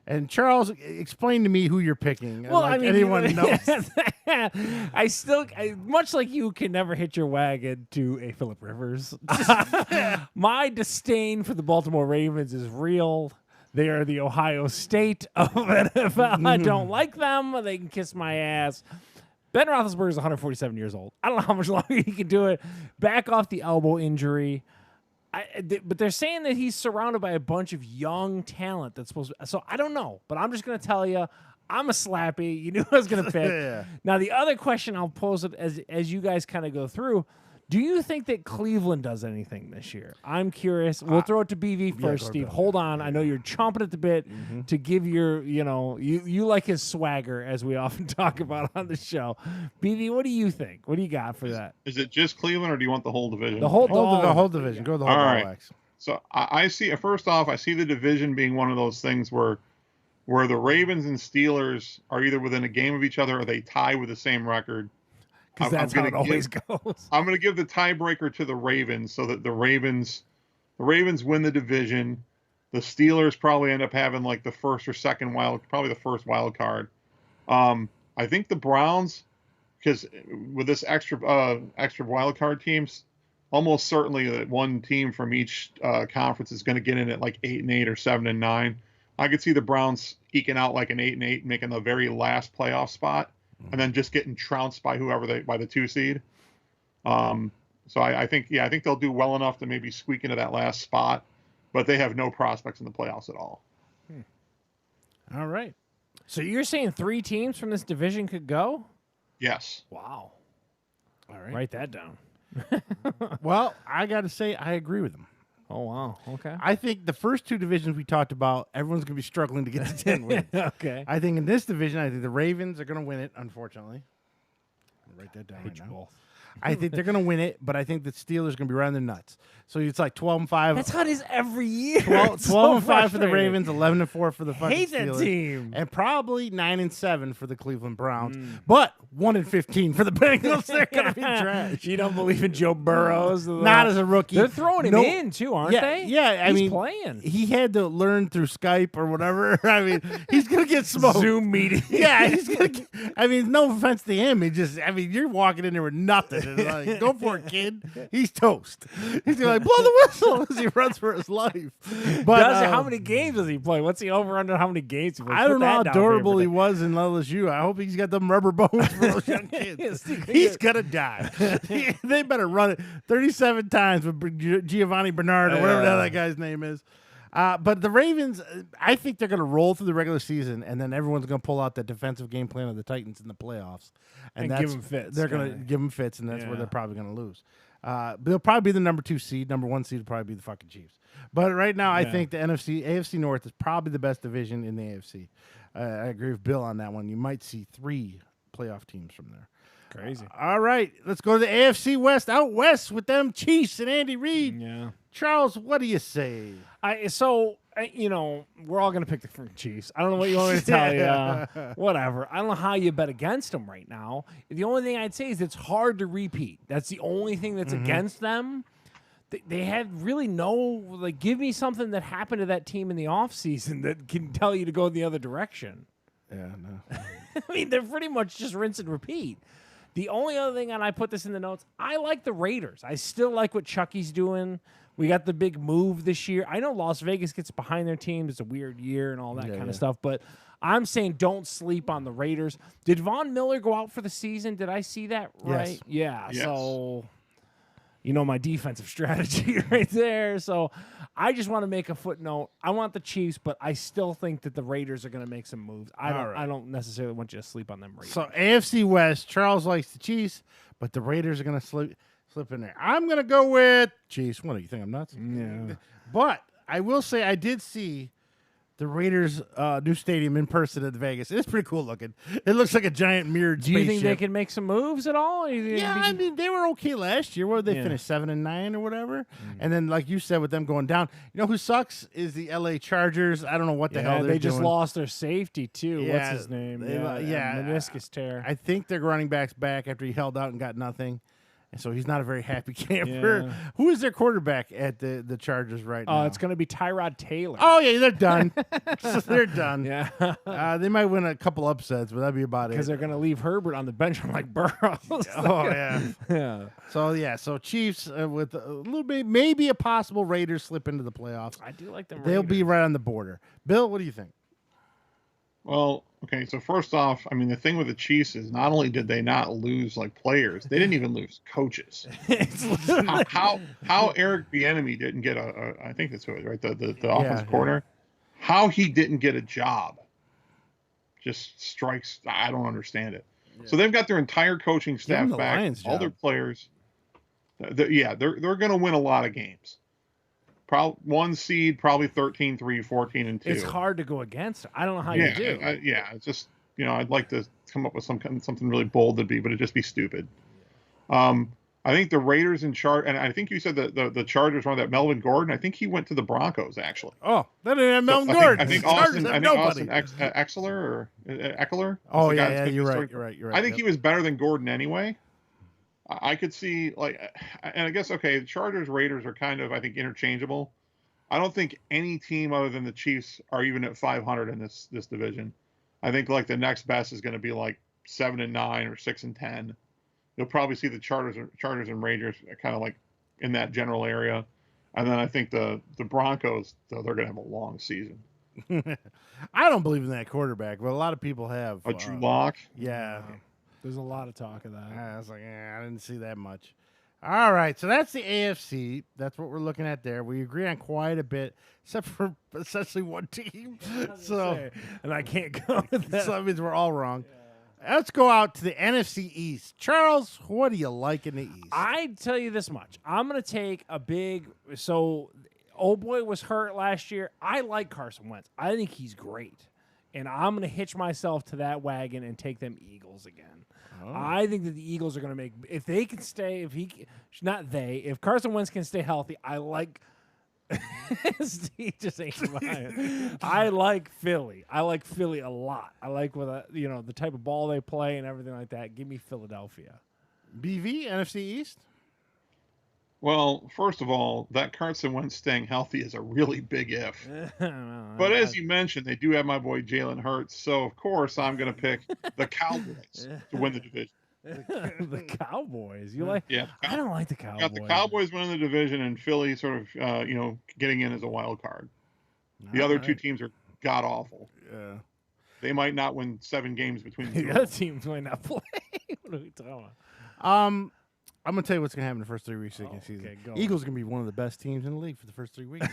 And Charles, explain to me who you're picking. Well, Like I mean, anyone knows. I much like you can never hit your wagon to a Philip Rivers. My disdain for the Baltimore Ravens is real. They are the Ohio State of NFL. I don't like them. They can kiss my ass. Ben Roethlisberger is 147 years old. I don't know how much longer he can do it. Back off the elbow injury. But they're saying that he's surrounded by a bunch of young talent that's supposed to. So I don't know, but I'm just going to tell you, I'm a slappy. You knew I was going to pick. Yeah. Now, the other question I'll pose it as you guys kind of go through. Do you think that Cleveland does anything this year? I'm curious. We'll throw it to BV first, go Steve. Bill. Hold on. I know you're chomping at the bit to give your, you like his swagger, as we often talk about on the show. BV, what do you think? What do you got for that? Is it just Cleveland, or do you want the whole division? The whole division. Go to the whole All right. X. So I see. First off, I see the division being one of those things where the Ravens and Steelers are either within a game of each other or they tie with the same record. Because that's how it always goes. I'm going to give the tiebreaker to the Ravens, so that the Ravens win the division. The Steelers probably end up having like the first or second probably the first wild card. I think the Browns, because with this extra wild card teams, almost certainly that one team from each conference is going to get in at like 8-8 or 7-9. I could see the Browns eking out like an 8-8, making the very last playoff spot, and then just getting trounced by by the 2 seed. So I think they'll do well enough to maybe squeak into that last spot, but they have no prospects in the playoffs at all. All right. So you're saying 3 teams from this division could go? Yes. Wow. All right. Write that down. Well, I got to say, I agree with him. Oh, wow. Okay. I think the first 2 divisions we talked about, everyone's going to be struggling to get to 10 wins. Okay. I think in this division, I think the Ravens are going to win it, unfortunately. I'll write that down right now. I think they're going to win it, but I think the Steelers are going to be running their nuts. So it's like 12-5. That's how it is every year. 12-5 for the frustrating. Ravens, 11-4 for the fucking Hate that Steelers, team. and probably 9-7 for the Cleveland Browns. But 1-15 for the Bengals. They're going to be trash. You don't believe in Joe Burrows? Not as a rookie. They're throwing him No- in too, aren't yeah, they? Yeah, I He's mean, playing. He had to learn through Skype or whatever. I mean, he's gonna get smoked. Zoom meeting. Yeah, he's gonna. I mean, no offense to him. You're walking in there with nothing. And like, go for it, kid. He's toast. He's gonna like blow the whistle as he runs for his life. But How many games does he play? What's the over under? How many games? He plays? I Put don't know that how down for durable he everybody. was in LSU. I hope he's got them rubber bones for those young kids. He's gonna die. They better run it 37 times with Giovanni Bernard or whatever the hell that guy's name is. But the Ravens, I think they're going to roll through the regular season, and then everyone's going to pull out the defensive game plan of the Titans in the playoffs, And that's, give 'em fits, They're going to kinda. give them fits, and that's where Yeah. they're probably going to lose. But they'll probably be the number 2 seed. Number 1 seed will probably be the fucking Chiefs. But right now, I Yeah. think the AFC North is probably the best division in the AFC. I agree with Bill on that one. You might see 3 playoff teams from there. Crazy. All right, let's go to the AFC West, out west with them Chiefs and Andy Reid. Yeah. Charles, what do you say? We're all gonna pick the freaking Chiefs. I don't know what you want me to tell you. Whatever. I don't know how you bet against them right now. The only thing I'd say is it's hard to repeat. That's the only thing that's against them. They have really no give me something that happened to that team in the offseason that can tell you to go the other direction. Yeah, no. I mean, they're pretty much just rinse and repeat. The only other thing, and I put this in the notes, I like the Raiders. I still like what Chucky's doing. We got the big move this year. I know Las Vegas gets behind their team. It's a weird year and all that kind of stuff, but I'm saying don't sleep on the Raiders. Did Von Miller go out for the season? Did I see that right? Yeah. Yes. So, my defensive strategy right there. So I just want to make a footnote. I want the Chiefs, but I still think that the Raiders are going to make some moves. I don't necessarily want you to sleep on them Raiders. So AFC West, Charles likes the Chiefs, but the Raiders are going to slip in there. I'm going to go with Chiefs. What do you think? I'm nuts? Yeah. But I will say I did see the Raiders' new stadium in person at Vegas. It's pretty cool looking. It looks like a giant mirrored Do you think they spaceship. can make some moves at all? Or you think Yeah, I mean, they were okay last year. What did they Yeah. finish, 7-9 or whatever? And then, like you said, with them going down, you know who sucks is the LA Chargers. I don't know what the hell they're they just doing. lost their safety too. Yeah, What's his name? they- yeah, meniscus tear. I think their running back's back after he held out and got nothing. And so he's not a very happy camper. Yeah. Who is their quarterback at the Chargers right now? It's going to be Tyrod Taylor. Oh, yeah, they're done. They're done. Yeah, They might win a couple upsets, but that'd be about because it. they're going to leave Herbert on the bench like Burrows. Oh, yeah. Yeah, So Chiefs with a little bit, maybe a possible Raiders slip into the playoffs. I do like them. They'll be right on the border. Bill, what do you think? Well, okay, so first off, I mean, the thing with the Chiefs is not only did they not lose like players, they didn't even lose coaches. how Eric Bieniemy didn't get I think that's who it is, right? The offensive corner. How he didn't get a job just strikes. I don't understand it. So they've got their entire coaching him staff the back, Lions' all their job. players. They're going to win a lot of games. Probably one seed, probably 13-3, 14-2. It's hard to go against. I don't know how you do. It's just I'd like to come up with something really bold to be, but it'd just be stupid. I think the Raiders and and I think you said that the Chargers were that Melvin Gordon. I think he went to the Broncos actually. Oh, that didn't have Melvin So Gordon. I think The Chargers Austin, have Austin nobody. Eckler or Eckler. Oh, The guy yeah, that's gonna you're be right. starting. You're right. I think he was better than Gordon anyway. I could see and I guess the Chargers Raiders are kind of I think interchangeable. I don't think any team other than the Chiefs are even at 500 in this division. I think like the next best is going to be like 7-9 or 6-10. You'll probably see the Chargers and Raiders kind of like in that general area, and then I think the Broncos they're going to have a long season. I don't believe in that quarterback, but a lot of people have. Drew Lock. Yeah. There's a lot of talk of that. I was like, I didn't see that much. All right, so that's the AFC. That's what we're looking at there. We agree on quite a bit, except for essentially one team. So, And I can't go with that. so that means we're all wrong. Let's go out to the NFC East. Charles, what do you like in the East? I tell you this much. I'm going to take a big. So, old boy was hurt last year. I like Carson Wentz. I think he's great. And I'm going to hitch myself to that wagon and take them Eagles again. I think that the Eagles are going to make, if they can stay, if Carson Wentz can stay healthy, I like, Steve just ain't mine. I like Philly. I like Philly a lot. I like the type of ball they play and everything like that. Give me Philadelphia. BV, NFC East? Well, first of all, that Carson Wentz staying healthy is a really big if. But as you mentioned, they do have my boy Jalen Hurts, so of course I'm going to pick the Cowboys to win the division. The Cowboys. You like? Yeah, I don't like the Cowboys. got the Cowboys winning the division and Philly sort of getting in as a wild card. The other two teams are god awful. Yeah. They might not win 7 games between the two. The other teams might not play. What are we talking about? I'm going to tell you what's going to happen the first 3 weeks of the season. okay, go Eagles going to be one of the best teams in the league for the first 3 weeks.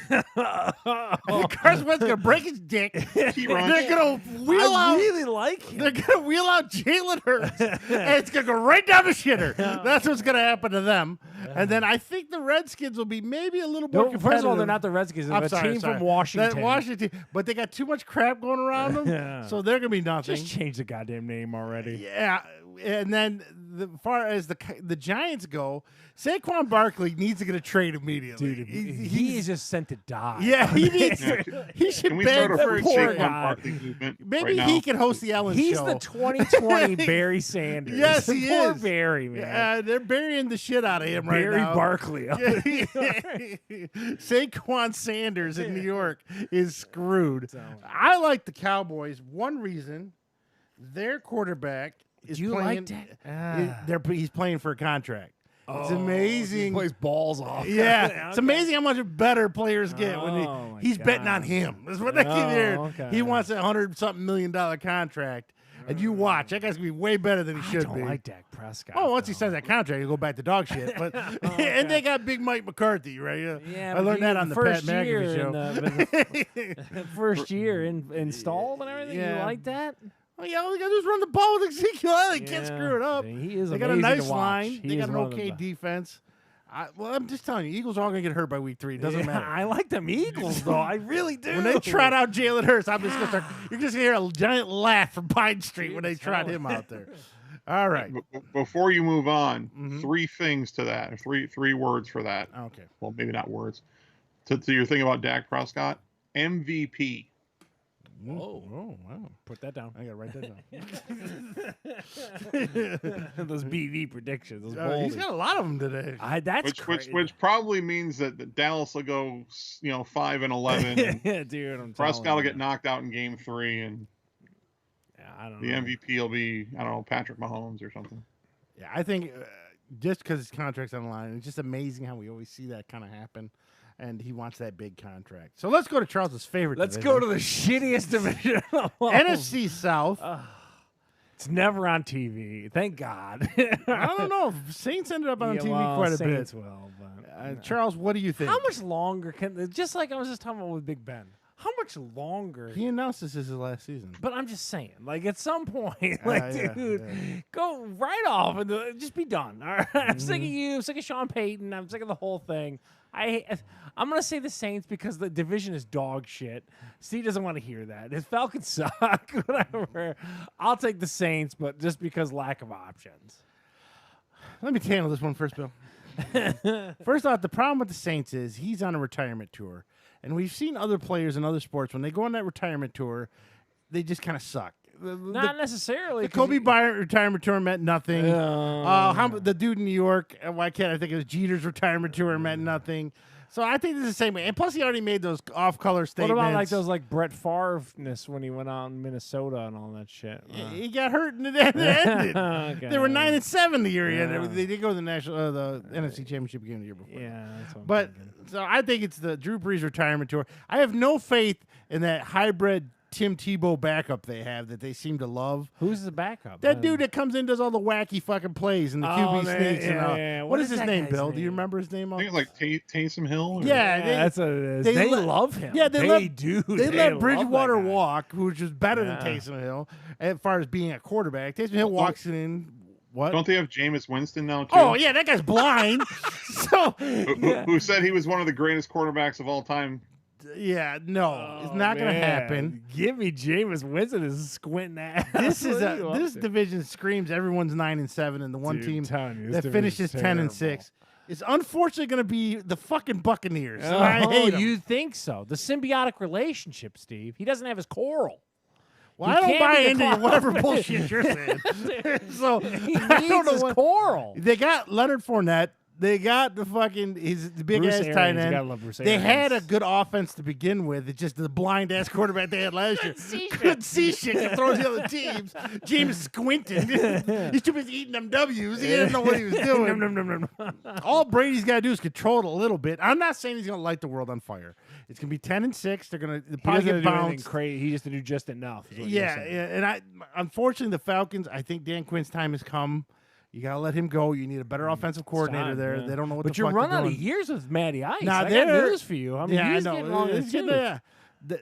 Oh, Carson Wentz going to break his dick. They're T-Ron. going to wheel I out. really like him. They're going to wheel out Jalen Hurts, and it's going to go right down the shitter. That's what's going to happen to them. And then I think the Redskins will be maybe a little more No, competitive. first of all, they're not the Redskins. They're I'm a sorry, team sorry. from Washington. That Washington, but they got too much crap going around them, Yeah. so they're going to be nothing. Just change the goddamn name already. Yeah, and then as far as the Giants go, Saquon Barkley needs to get a trade immediately. Dude, He- he is just sent to die. yeah, he needs. Yeah. He should Can we beg start a for a free poor trade. Saquon guy. Barkley movement Maybe right now? he can host the Ellen He's show. the 2020 Barry Sanders. Yes, he Poor is. Barry, man. They're burying the shit out of him Barry right now. Barkley. Saquon Sanders in New York is screwed. I like the Cowboys. One reason, their quarterback is Do you playing. like that? He's playing for a contract. It's amazing. He plays balls off. Yeah, it's Okay. amazing how much better players get when Oh, my he's betting on God. him. That's what they keep hearing. okay. He wants a $100-something million contract, and you watch. That guy's gonna be way better than he I should don't be. like Dak Prescott. Oh, once he though. signs that contract, he'll go back to dog shit. But and they got Big Mike McCarthy, right? Yeah, I learned that the on the Pat first year McAfee show. the first year installed and everything. Yeah. You like that? Oh yeah, all they gotta do is run the ball with Ezekiel. They can't screw it up. He is They got a amazing nice to watch. line. He They is got an one of okay the- defense. Well, I'm just telling you, Eagles are all gonna get hurt by week 3. It doesn't matter. I like them Eagles though. I really do. When they trot out Jalen Hurts, I'm just gonna start. You're just gonna hear a giant laugh from Pine Street when they trot him out there. All right. Before you move on, Mhm. 3 things to that, or three words for that. Okay. Well, maybe not words. To your thing about Dak Prescott, MVP. Whoa. Oh, wow. Put that down. I gotta write that down. Those BV predictions. Those He's bold. got a lot of them today. That's Which crazy. which probably means that Dallas will go 5-11. And Yeah, dude. I'm Prescott telling will you. get knocked out in Game 3, and Yeah, I don't the know. MVP will be Patrick Mahomes or something. Yeah, I think just because his contract's on the line, it's just amazing how we always see that kind of happen. And he wants that big contract. So let's go to Charles's favorite. Let's division. go to the shittiest division. of all. NFC South. It's never on TV. Thank God. I don't know. Saints ended up on Yeah, TV well, quite a Saints bit. will, but Charles, what do you think? how much longer can? Just like I was just talking about with Big Ben. How much longer? He announced this is his last season. But I'm just saying, like at some point, like yeah, dude, yeah. go right off and just be done. All right, I'm sick of you. I'm sick of Sean Payton. I'm sick of the whole thing. I'm gonna say the Saints because the division is dog shit. Steve doesn't want to hear that. His Falcons suck. Whatever. I'll take the Saints, but just because lack of options. Let me handle this one first, Bill. First off, the problem with the Saints is he's on a retirement tour. And we've seen other players in other sports, when they go on that retirement tour, they just kind of suck. Not necessarily. The Kobe Bryant retirement tour meant nothing. The dude in New York, why can't I think it was Jeter's retirement tour meant nothing. So I think this is the same way. And plus, he already made those off-color What statements. about like those like Brett Favre-ness when he went out in Minnesota and all that shit? He got hurt and it ended. Okay. They were 9-7 the year he Yeah. ended. They did go to the the NFC Championship game the year before. Yeah, that's what I'm But thinking. so I think it's the Drew Brees retirement tour. I have no faith in that hybrid Tim Tebow backup they have that they seem to love. Who's the backup? That dude that comes in does all the wacky fucking plays and the QB sneaks and all. yeah. What is his that name, guy's Bill? Do you name? remember his name? I think it's like Taysom Hill. Or, Yeah, That's what it is. they They, let- love him. Yeah, they do. They They let love Bridgewater that guy. walk, which was better Yeah. than Taysom Hill as far as being a quarterback. Taysom Hill walks in. What? Don't they have Jameis Winston now too? Oh yeah, that guy's blind. So Who said he was one of the greatest quarterbacks of all time? yeah, no, it's not going to Man. happen. Give me Jameis Winston is squinting ass. This is What are you up this to? division screams everyone's 9-7, and the one Dude, team I'm telling you, this that division's finishes terrible. 10-6 is unfortunately going to be the fucking Buccaneers. And I Oh, hate 'em. you think so? The symbiotic relationship, Steve. He doesn't have his coral. Well, he I don't can't buy be the into clown. whatever bullshit you're saying. So He I don't needs know his what. coral. They got Leonard Fournette. They got the fucking the big Bruce ass Arians, tight you end. gotta love Bruce They had a Arians. good offense to begin with. It's just the blind ass quarterback they had last year. Couldn't see shit to throw the other teams. James squinting. He's too busy eating them W's. He didn't know what he was doing. Nom, nom, nom, nom. All Brady's got to do is control it a little bit. I'm not saying he's going to light the world on fire. It's going to be 10-6. They're going to He probably doesn't get do anything bounced. crazy. He just to do just enough. is what you're Yeah, saying. yeah, and unfortunately the Falcons. I think Dan Quinn's time has come. You gotta let him go. You need a better offensive coordinator time, there. yeah. They don't know what But the you're fuck running they're out of doing. years with Matty Ice. Now, I got they're- news for you. I mean, Yeah, I he's know. getting long in the It's getting- tooth. yeah.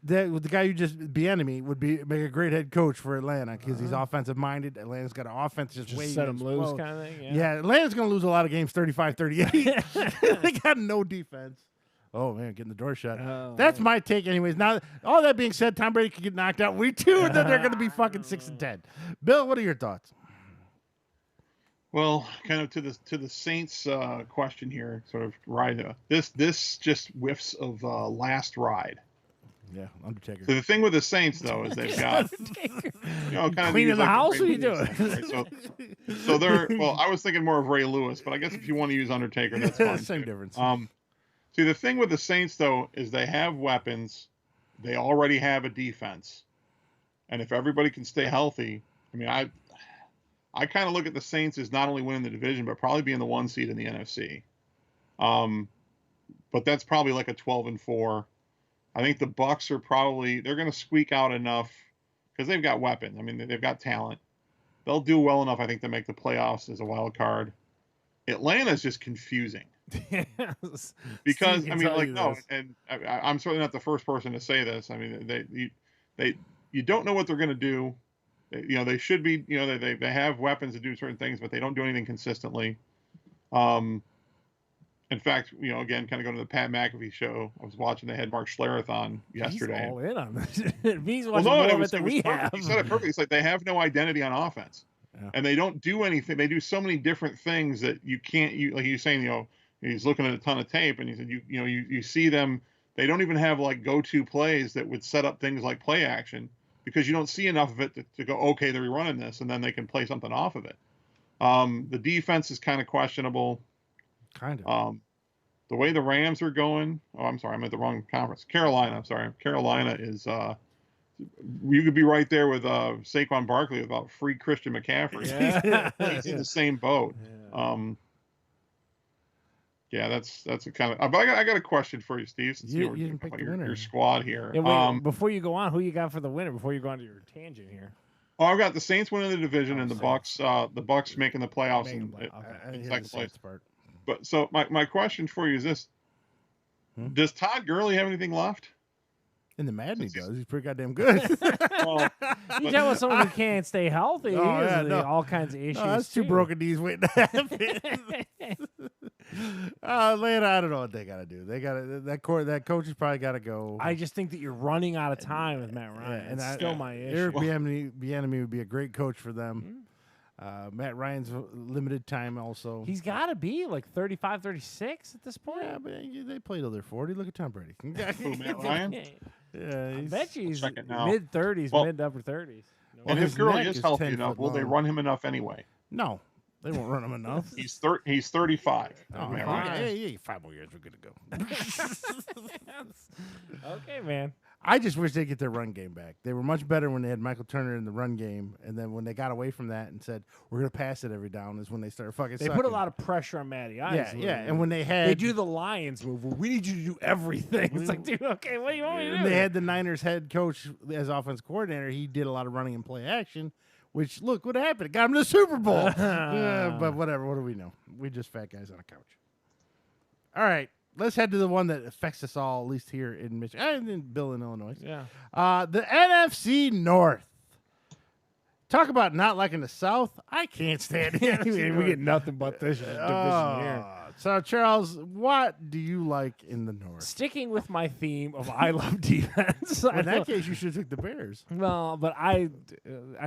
The guy you just be enemy would make a great head coach for Atlanta because he's offensive minded. Atlanta's got an offense just, Just waiting set to him loose, explode. kind of thing. Yeah, Atlanta's going to lose a lot of games 35-38. They got no defense. Oh, man, getting the door shut. Oh, That's my take anyways. Now, all that being said, Tom Brady could get knocked out week 2, and then they're going to be fucking 6-10. Bill, what are your thoughts? Well, kind of to the Saints question here, sort of ride. This just whiffs of last ride. Yeah, Undertaker. So the thing with the Saints though is they've got kind of Cleaning the house? What are you doing? So they're well. I was thinking more of Ray Lewis, but I guess if you want to use Undertaker, that's fine. Same too. difference. See, the thing with the Saints though is they have weapons. They already have a defense, and if everybody can stay healthy, I mean, I kind of look at the Saints as not only winning the division, but probably being the 1 seed in the NFC. But that's probably like a 12-4. I think the Bucs are they're going to squeak out enough because they've got weapons. I mean, they've got talent. They'll do well enough, I think, to make the playoffs as a wild card. Atlanta's just confusing because Steve I can mean, tell like you no, this. and I'm certainly not the first person to say this. I mean, you don't know what they're going to do. They should be, they have weapons to do certain things, but they don't do anything consistently. In fact, again, kind of going to the Pat McAfee show. I was watching. They had Mark Schlereth on yesterday. He's all in on this. He's Well, watching no, more it of was, it than it was we perfect. have. He said it perfectly. It's like they have no identity on offense, and they don't do anything. They do so many different things that you can't. Like he was saying, he's looking at a ton of tape, and he said, you see them. They don't even have like go-to plays that would set up things like play action because you don't see enough of it to go, okay, they're running this, and then they can play something off of it. The defense is kind of questionable. Kind of. The way the Rams are going. Oh, I'm sorry, I'm at the wrong conference. Carolina. I'm sorry. Carolina is. You could be right there with Saquon Barkley about free Christian McCaffrey. Yeah. He's in the same boat. Yeah, that's a kind of. But I got a question for you, Steve. Since You were didn't talking pick about the winner. your squad here. Yeah, wait, before you go on, who you got for the winner? Before you go on to your tangent here. Oh, I've got the Saints winning the division and the Saints. Bucks. The Bucks making the playoffs Making in, the play- okay. I in hear the second place. Saints part. But so my question for you is this: Does Todd Gurley have anything left? In the Madden, he does. He's pretty goddamn good. Well, You talking about someone who can't stay healthy? Oh, yeah, There's no. all kinds of issues. No, that's two too. broken knees waiting to happen. Atlanta, I don't know what they got to do. They got to that coach has probably got to go. I just think that you're running out of time with Matt Ryan. and That's still my issue. Eric Bieniemy would be a great coach for them. Matt Ryan's limited time also. He's got to be like 35, 36 at this point. Yeah, but they play till they're 40. Look at Tom Brady. who, Matt Ryan? Yeah, I he's, bet you he's check it now. mid 30s, Well- mid to upper 30s. No And his if Gurley neck is is healthy 10 enough, foot will they long. run him enough anyway? no, they won't run him enough. He's 35. Oh, Matt fine. Ryan. Yeah, 5 more years, we're good to go. Okay, man. I just wish they'd get their run game back. They were much better when they had Michael Turner in the run game, and then when they got away from that and said we're gonna pass it every down, is when they started fucking. They put a lot of pressure on Matty Ice. Yeah, yeah, and when they they had do the Lions move, where we need you to do everything. It's like, dude, okay, what do you want me to when do? they had the Niners head coach as offense coordinator, he did a lot of running and play action. Which look what happened. It got him to the Super Bowl. Yeah, but whatever. What do we know? We just fat guys on a couch. All right. Let's head to the one that affects us all, at least here in Michigan and in Bill in Illinois. Yeah. The NFC North. Talk about not liking the South. I can't stand the NFC we North. get nothing but this division here. So, Charles, what do you like in the North? Sticking with my theme of I love defense. In that case, you should have took the Bears. Well, but I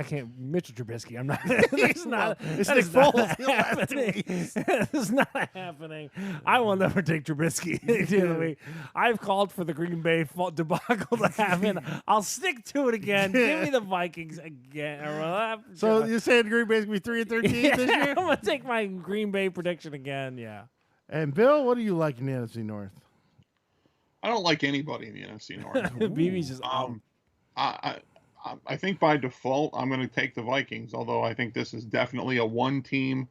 can't. Mitchell Trubisky. I'm not. That's not. It's That Nick is not Foles. He'll last 2 happening. weeks. It's not happening. I will never take Trubisky any day of the week. I've called for the Green Bay debacle to happen. I'll stick to it again. Give me the Vikings again. So you're saying Green Bay's going to be 3-13 this I'm year? gonna take my Green Bay prediction again. Yeah. And Bill, what do you like in the NFC North? I don't like anybody in the NFC North. BB's just I think by default I'm going to take the Vikings, although I think this is definitely a one team.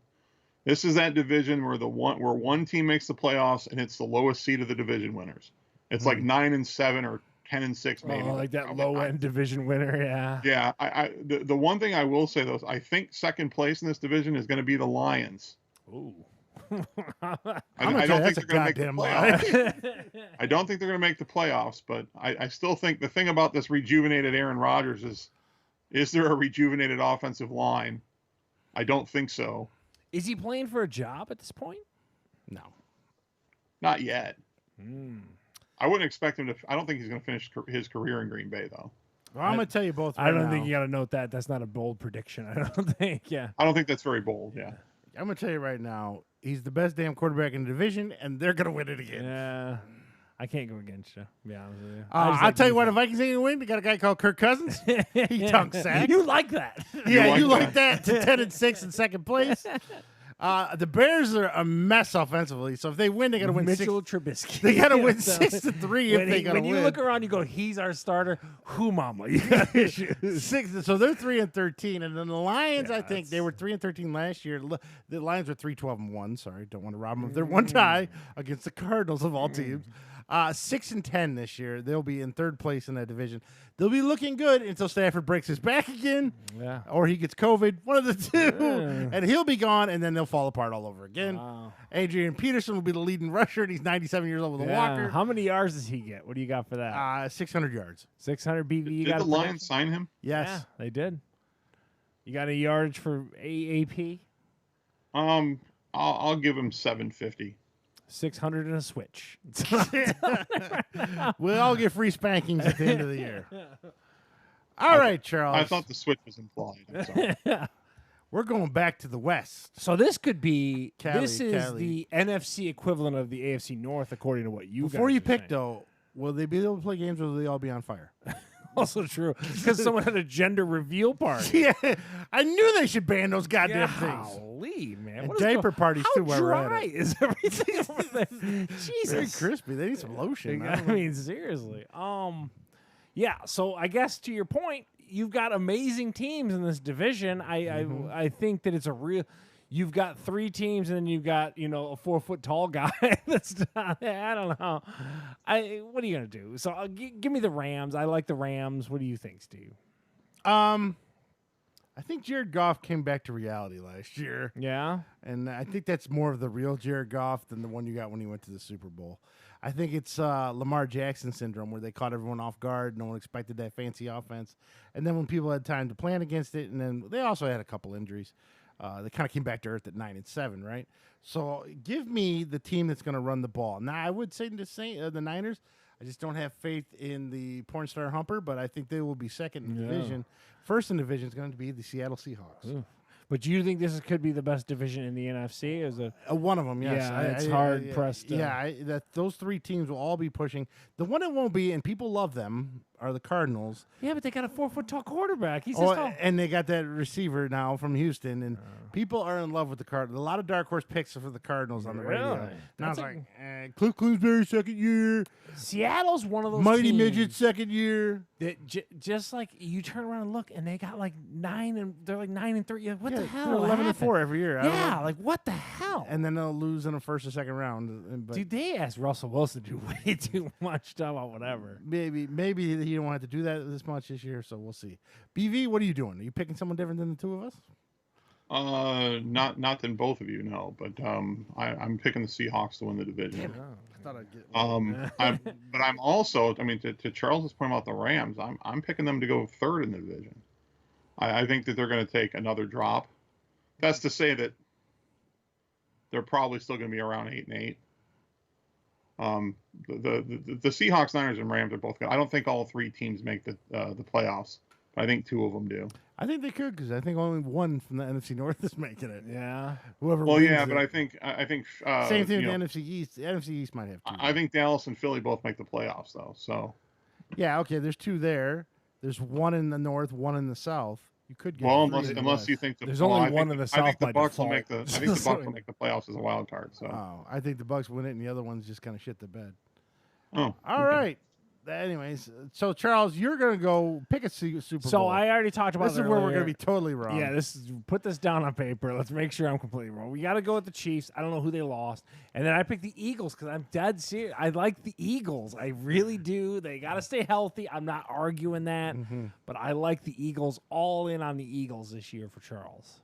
This is that division where one team makes the playoffs and it's the lowest seed of the division winners. It's like 9-7 or 10-6 maybe. like that low end division winner. Yeah. Yeah, the one thing I will say though is I think second place in this division is going to be the Lions. Ooh. I'm I gonna tell don't you, think that's a they're going to make the goddamn playoffs. lie. I don't think they're going to make the playoffs, but I still think the thing about this rejuvenated Aaron Rodgers is there a rejuvenated offensive line? I don't think so. Is he playing for a job at this point? No. Not yet. I wouldn't expect him to. I don't think he's going to finish his career in Green Bay, though. Well, I'm going to tell you both. I right don't now. think you got to note that. That's not a bold prediction. I don't think. Yeah. I don't think that's very bold. Yeah. I'm going to tell you right now. He's the best damn quarterback in the division, and they're going to win it again. Yeah. I can't go against you. To be honest with you. I'll tell you what, the Vikings ain't going to win. They got a guy called Kirk Cousins. He tongue sacked. You like that? Yeah, you like like that to 10-6 in second place. The Bears are a mess offensively, so if they win, they got to win Mitchell 6. Trubisky. They got to win So, 6-3 if they got to when win. you look around, you go, "He's our starter." Who, mama? You got issues. 6. So they're 3-13, and then the Lions, Yeah, I think they that's- were 3-13 last year. The Lions were 3-12-1. Sorry, don't want to rob them of their one tie against the Cardinals of all teams. 6-10 this year. They'll be in third place in that division. They'll be looking good until Stafford breaks his back again, Yeah. or he gets COVID. One of the two, Yeah. and he'll be gone, and then they'll fall apart all over again. Wow. Adrian Peterson will be the leading rusher, and he's 97 years old with a Yeah. walker. How many yards does he get? What do you got for that? 600 yards. 600 BB. You Did got the a Lions prediction? sign him? Yes. Yeah, they did. You got a yardage for AAP? I'll give him 750. 600 and a switch. We'll all get free spankings at the end of the year. All right, Charles. I thought the switch was implied. I'm sorry. We're going back to the West. So this could be. This is Cali. the NFC equivalent of the AFC North, according to what you. Before guys you are pick, saying. though, will they be able to play games or will they all be on fire? Also true, because someone had a gender reveal party. Yeah, I knew they should ban those goddamn things. Golly, man. And What is diaper go- parties, How too, while we're at dry it. is everything over there? Very Jesus. crispy. They need some lotion. I mean, seriously. Yeah. So I guess to your point, you've got amazing teams in this division. I think that it's a real. You've got 3 teams, and then you've got a 4-foot tall guy. That's I don't know. What are you gonna do? So give me the Rams. I like the Rams. What do you think, Steve? I think Jared Goff came back to reality last year. Yeah. And I think that's more of the real Jared Goff than the one you got when he went to the Super Bowl. I think it's Lamar Jackson syndrome where they caught everyone off guard. No one expected that fancy offense. And then when people had time to plan against it, and then they also had a couple injuries, they kind of came back to earth at 9-7, right? So give me the team that's going to run the ball. Now, I would say the Niners. I just don't have faith in the porn star Humper, but I think they will be second in the division. First in the division is going to be the Seattle Seahawks. Ooh. But do you think could be the best division in the NFC? Is it? One of them, yes. Yeah, it's hard pressed. That those 3 teams will all be pushing. The one that won't be, and people love them, are the Cardinals. Yeah, but they got a 4-foot tall quarterback. He's Oh, just tall. and they got that receiver now from Houston, and people are in love with the Cardinals. A lot of dark horse picks for the Cardinals on the radio. Really? Now That's it's like Cliff Kingsbury second year, Seattle's one of those Mighty teams Midget second year. that just like you turn around and look, and they got like 9 and they're like 9-3. Yeah, what the hell? They're 11-4 happened? every year. I don't Yeah, know. like what the hell? And then they'll lose in the first or second round. But Dude, they asked Russell Wilson to do way too much stuff about whatever. maybe he don't have to do that this much this year, so we'll see. BV, what are you doing? Are you picking someone different than the two of us? Not than both of you, no. But I'm picking the Seahawks to win the division. I thought I'd get But I'm also, I mean, to Charles's point about the Rams, I'm picking them to go third in the division. I think that they're going to take another drop. That's to say that they're probably still going to be around 8-8. The Seahawks, Niners, and Rams are both good. I don't think all 3 teams make the playoffs, but I think 2 of them do. I think they could because I think only one from the NFC North is making it. Yeah. Whoever. Well, wins yeah, it. but I think Same thing you with know, the NFC East. The NFC East might have 2. I think Dallas and Philly both make the playoffs though. So Yeah, okay. There's 2 there. There's 1 in the North, 1 in the South. You could get. well, 3 in the unless West. you think There's well, only I one think- in the I South think the by Bucks will default. make the. I think the Bucks will make the playoffs as a wild card. So Oh, I think the Bucks win it, and the other ones just kind of shit the bed. oh, All right. Anyways, so Charles, you're gonna go pick a Super Bowl. So I already talked about This is it where we're earlier. gonna be totally wrong. Yeah, put this down on paper. Let's make sure I'm completely wrong. We got to go with the Chiefs. I don't know who they lost, and then I picked the Eagles because I'm dead serious. I like the Eagles. I really do. They got to stay healthy. I'm not arguing that, but I like the Eagles. All in on the Eagles this year for Charles.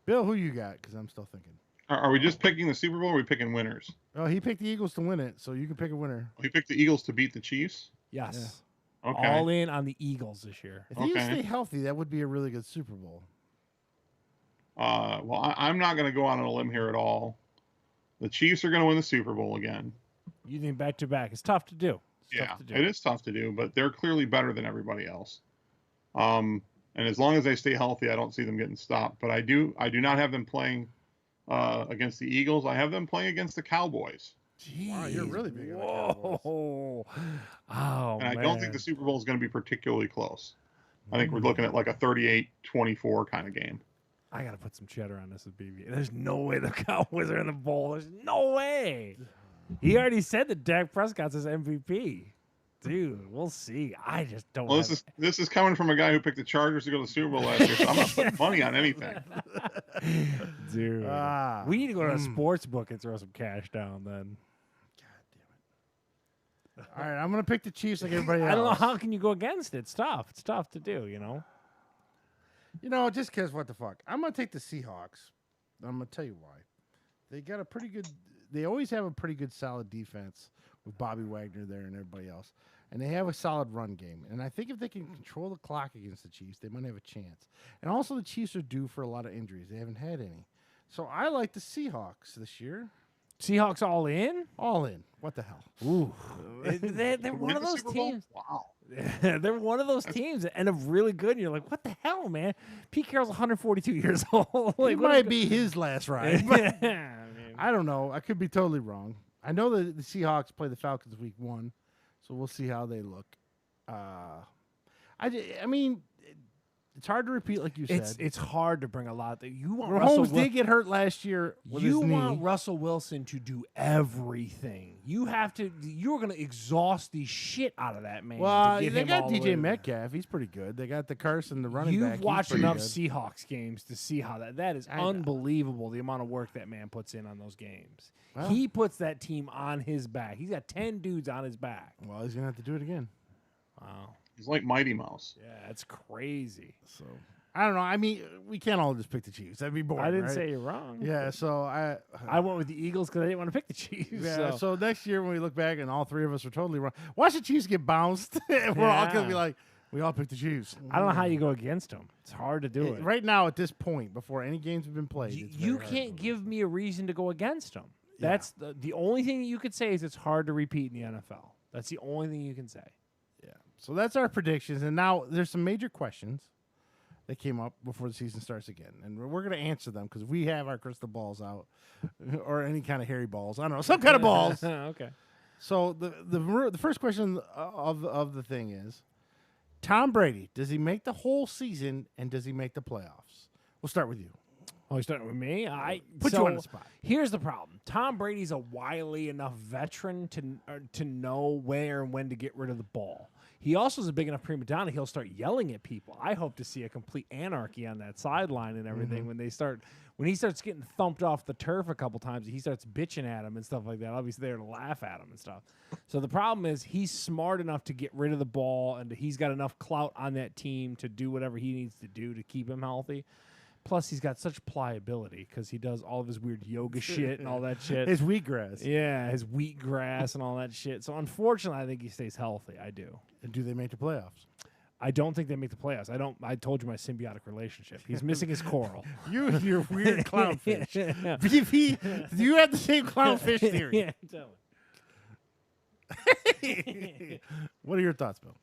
Bill, who you got? Because I'm still thinking. are we just picking the Super Bowl? Or are we picking winners? Oh, he picked the Eagles to win it, so you can pick a winner. We picked the Eagles to beat the Chiefs. Yes, Okay. all in on the Eagles this year. If he Okay. stay healthy, that would be a really good Super Bowl. Well, I'm not going to go out on a limb here at all. The Chiefs are going to win the Super Bowl again. You think back to back? It's tough to do. It's Yeah, tough to do. it is tough to do, but they're clearly better than everybody else. And as long as they stay healthy, I don't see them getting stopped. But I do not have them playing against the Eagles. I have them playing against the Cowboys. Wow, you're really big on the Cowboys. Whoa! Oh, And I don't think the Super Bowl is going to be particularly close. I think we're looking at like a 38-24 kind of game. I gotta put some cheddar on this with BB. There's no way the Cowboys are in the bowl. There's no way. He already said that Dak Prescott's his MVP. Dude, we'll see. I just don't. Well, have this is coming from a guy who picked the Chargers to go to the Super Bowl last year, so I'm not putting money on anything. Dude, Ah. we need to go to a sports book and throw some cash down. Then All right, I'm gonna pick the Chiefs like everybody else. I don't know how can you go against it. It's tough. It's tough to do. You know. You know, just because what the fuck. I'm going to take the Seahawks. I'm going to tell you why. They got a pretty good, they always have a pretty good solid defense with Bobby Wagner there and everybody else. And they have a solid run game. And I think if they can control the clock against the Chiefs, they might have a chance. And also, the Chiefs are due for a lot of injuries. They haven't had any. So I like the Seahawks this year. Seahawks all in? All in. What the hell? Ooh. They're To one win of the those Super Bowl? teams. Wow. They're one of those teams that end up really good, and you're like, what the hell, man? Pete Carroll's 142 years old. Like, It what is might be his last ride. But yeah, I mean, I don't know. I could be totally wrong. I know that the Seahawks play the Falcons week 1, so we'll see how they look. I mean, it's hard to repeat, like you said. it's hard to bring a lot. You want Russell Mahomes did get hurt last year with You his knee. want Russell Wilson to do everything. You have to. You're going to exhaust the shit out of that man. Well, to get they him got all the way DJ to there. Metcalf. He's pretty good. They got the Carson, the running back. You've He's watched pretty enough good. Seahawks games to see how that is I know. unbelievable. The amount of work that man puts in on those games. Well- He puts that team on his back. He's got 10 dudes on his back. Well, he's gonna have to do it again. Wow. He's like Mighty Mouse. Yeah, it's crazy. So I don't know. I mean, we can't all just pick the Chiefs. That'd be boring. I didn't right? say you're wrong. Yeah. So I went with the Eagles because I didn't want to pick the Chiefs. Yeah, so next year when we look back and all three of us are totally wrong, watch the Chiefs get bounced. And we're all gonna be Yeah. like, we all picked the Chiefs. I don't know how you go against them. It's hard to do it. Right now at this point, before any games have been played, it's You very hard. can't give me a reason to go against them. That's the only thing that you could say is it's hard to repeat in the NFL. That's the only thing you can say. Yeah. So that's our predictions, and now there's some major questions that came up before the season starts again, and we're going to answer them because we have our crystal balls out, or any kind of hairy balls. I don't know, some kind of balls. Okay. So the first question of the thing is, Tom Brady, does he make the whole season, and does he make the playoffs? We'll start with you. Oh, you're starting with me? Put you on the spot. Here's the problem. Tom Brady's a wily enough veteran to know where and when to get rid of the ball. He also is a big enough prima donna. He'll start yelling at people. I hope to see a complete anarchy on that sideline and everything when he starts getting thumped off the turf a couple times. He starts bitching at him and stuff like that. I'll be there to laugh at him and stuff. So the problem is he's smart enough to get rid of the ball, and he's got enough clout on that team to do whatever he needs to do to keep him healthy. Plus, he's got such pliability because he does all of his weird yoga shit and all that shit. His wheatgrass. Yeah, his wheatgrass and all that shit. So, unfortunately, I think he stays healthy. I do. And do they make the playoffs? I don't think they make the playoffs. I told you my symbiotic relationship. He's missing his coral. You and your weird clownfish. Yeah. BV, do you have the same clownfish theory? Yeah, tell me. What are your thoughts, Bill?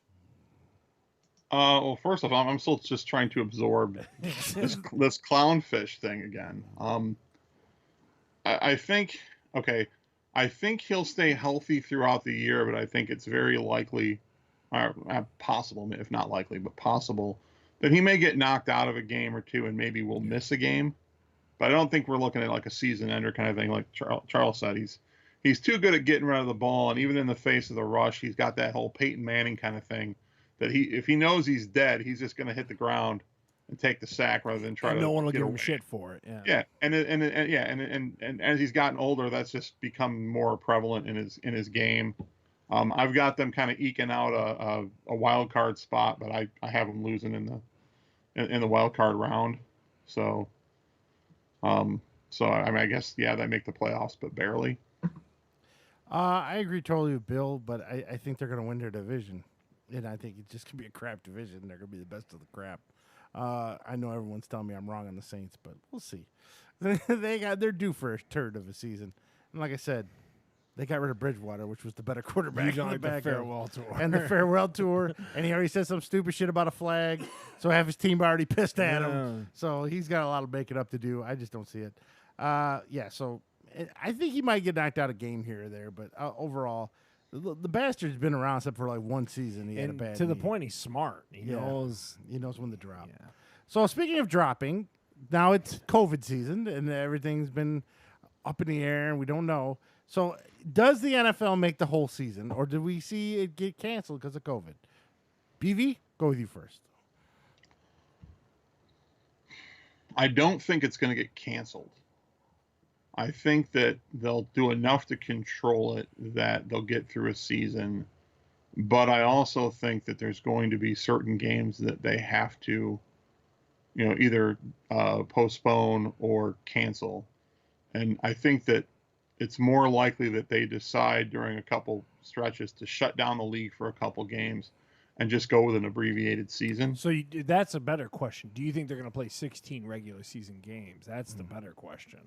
Well, first off, I'm still just trying to absorb this clownfish thing again. I think he'll stay healthy throughout the year, but I think it's very likely, or possible, if not likely, but possible, that he may get knocked out of a game or two and maybe will miss a game. But I don't think we're looking at like a season ender kind of thing, like Charles said. He's too good at getting rid of the ball, and even in the face of the rush, he's got that whole Peyton Manning kind of thing. That if he knows he's dead, he's just going to hit the ground and take the sack rather than try to. No one will get give him away. shit for it. Yeah. Yeah, and as he's gotten older, that's just become more prevalent in his game. I've got them kind of eking out a wild card spot, but I have them losing in the wild card round. So I mean, I guess they make the playoffs, but barely. I agree totally with Bill, but I think they're going to win their division. And I think it's just going to be a crap division. They're going to be the best of the crap. I know everyone's telling me I'm wrong on the Saints, but we'll see. They're due for a turd of a season. And like I said, they got rid of Bridgewater, which was the better quarterback. You don't on like the back end. farewell tour. And the farewell tour. And he already said some stupid shit about a flag. So half his team already pissed at him. So he's got a lot of making up to do. I just don't see it. So I think he might get knocked out a game here or there. But overall, the bastard's been around except for like one season. He had a bad to the knee. point, he's smart. He knows. He knows when to drop. Yeah. So speaking of dropping, now it's COVID season and everything's been up in the air and we don't know. So does the NFL make the whole season, or did we see it get canceled because of COVID? BV, go with you first. I don't think it's going to get canceled. I think that they'll do enough to control it that they'll get through a season. But I also think that there's going to be certain games that they have to, either postpone or cancel. And I think that it's more likely that they decide during a couple stretches to shut down the league for a couple games and just go with an abbreviated season. So that's a better question. Do you think they're going to play 16 regular season games? That's the better question.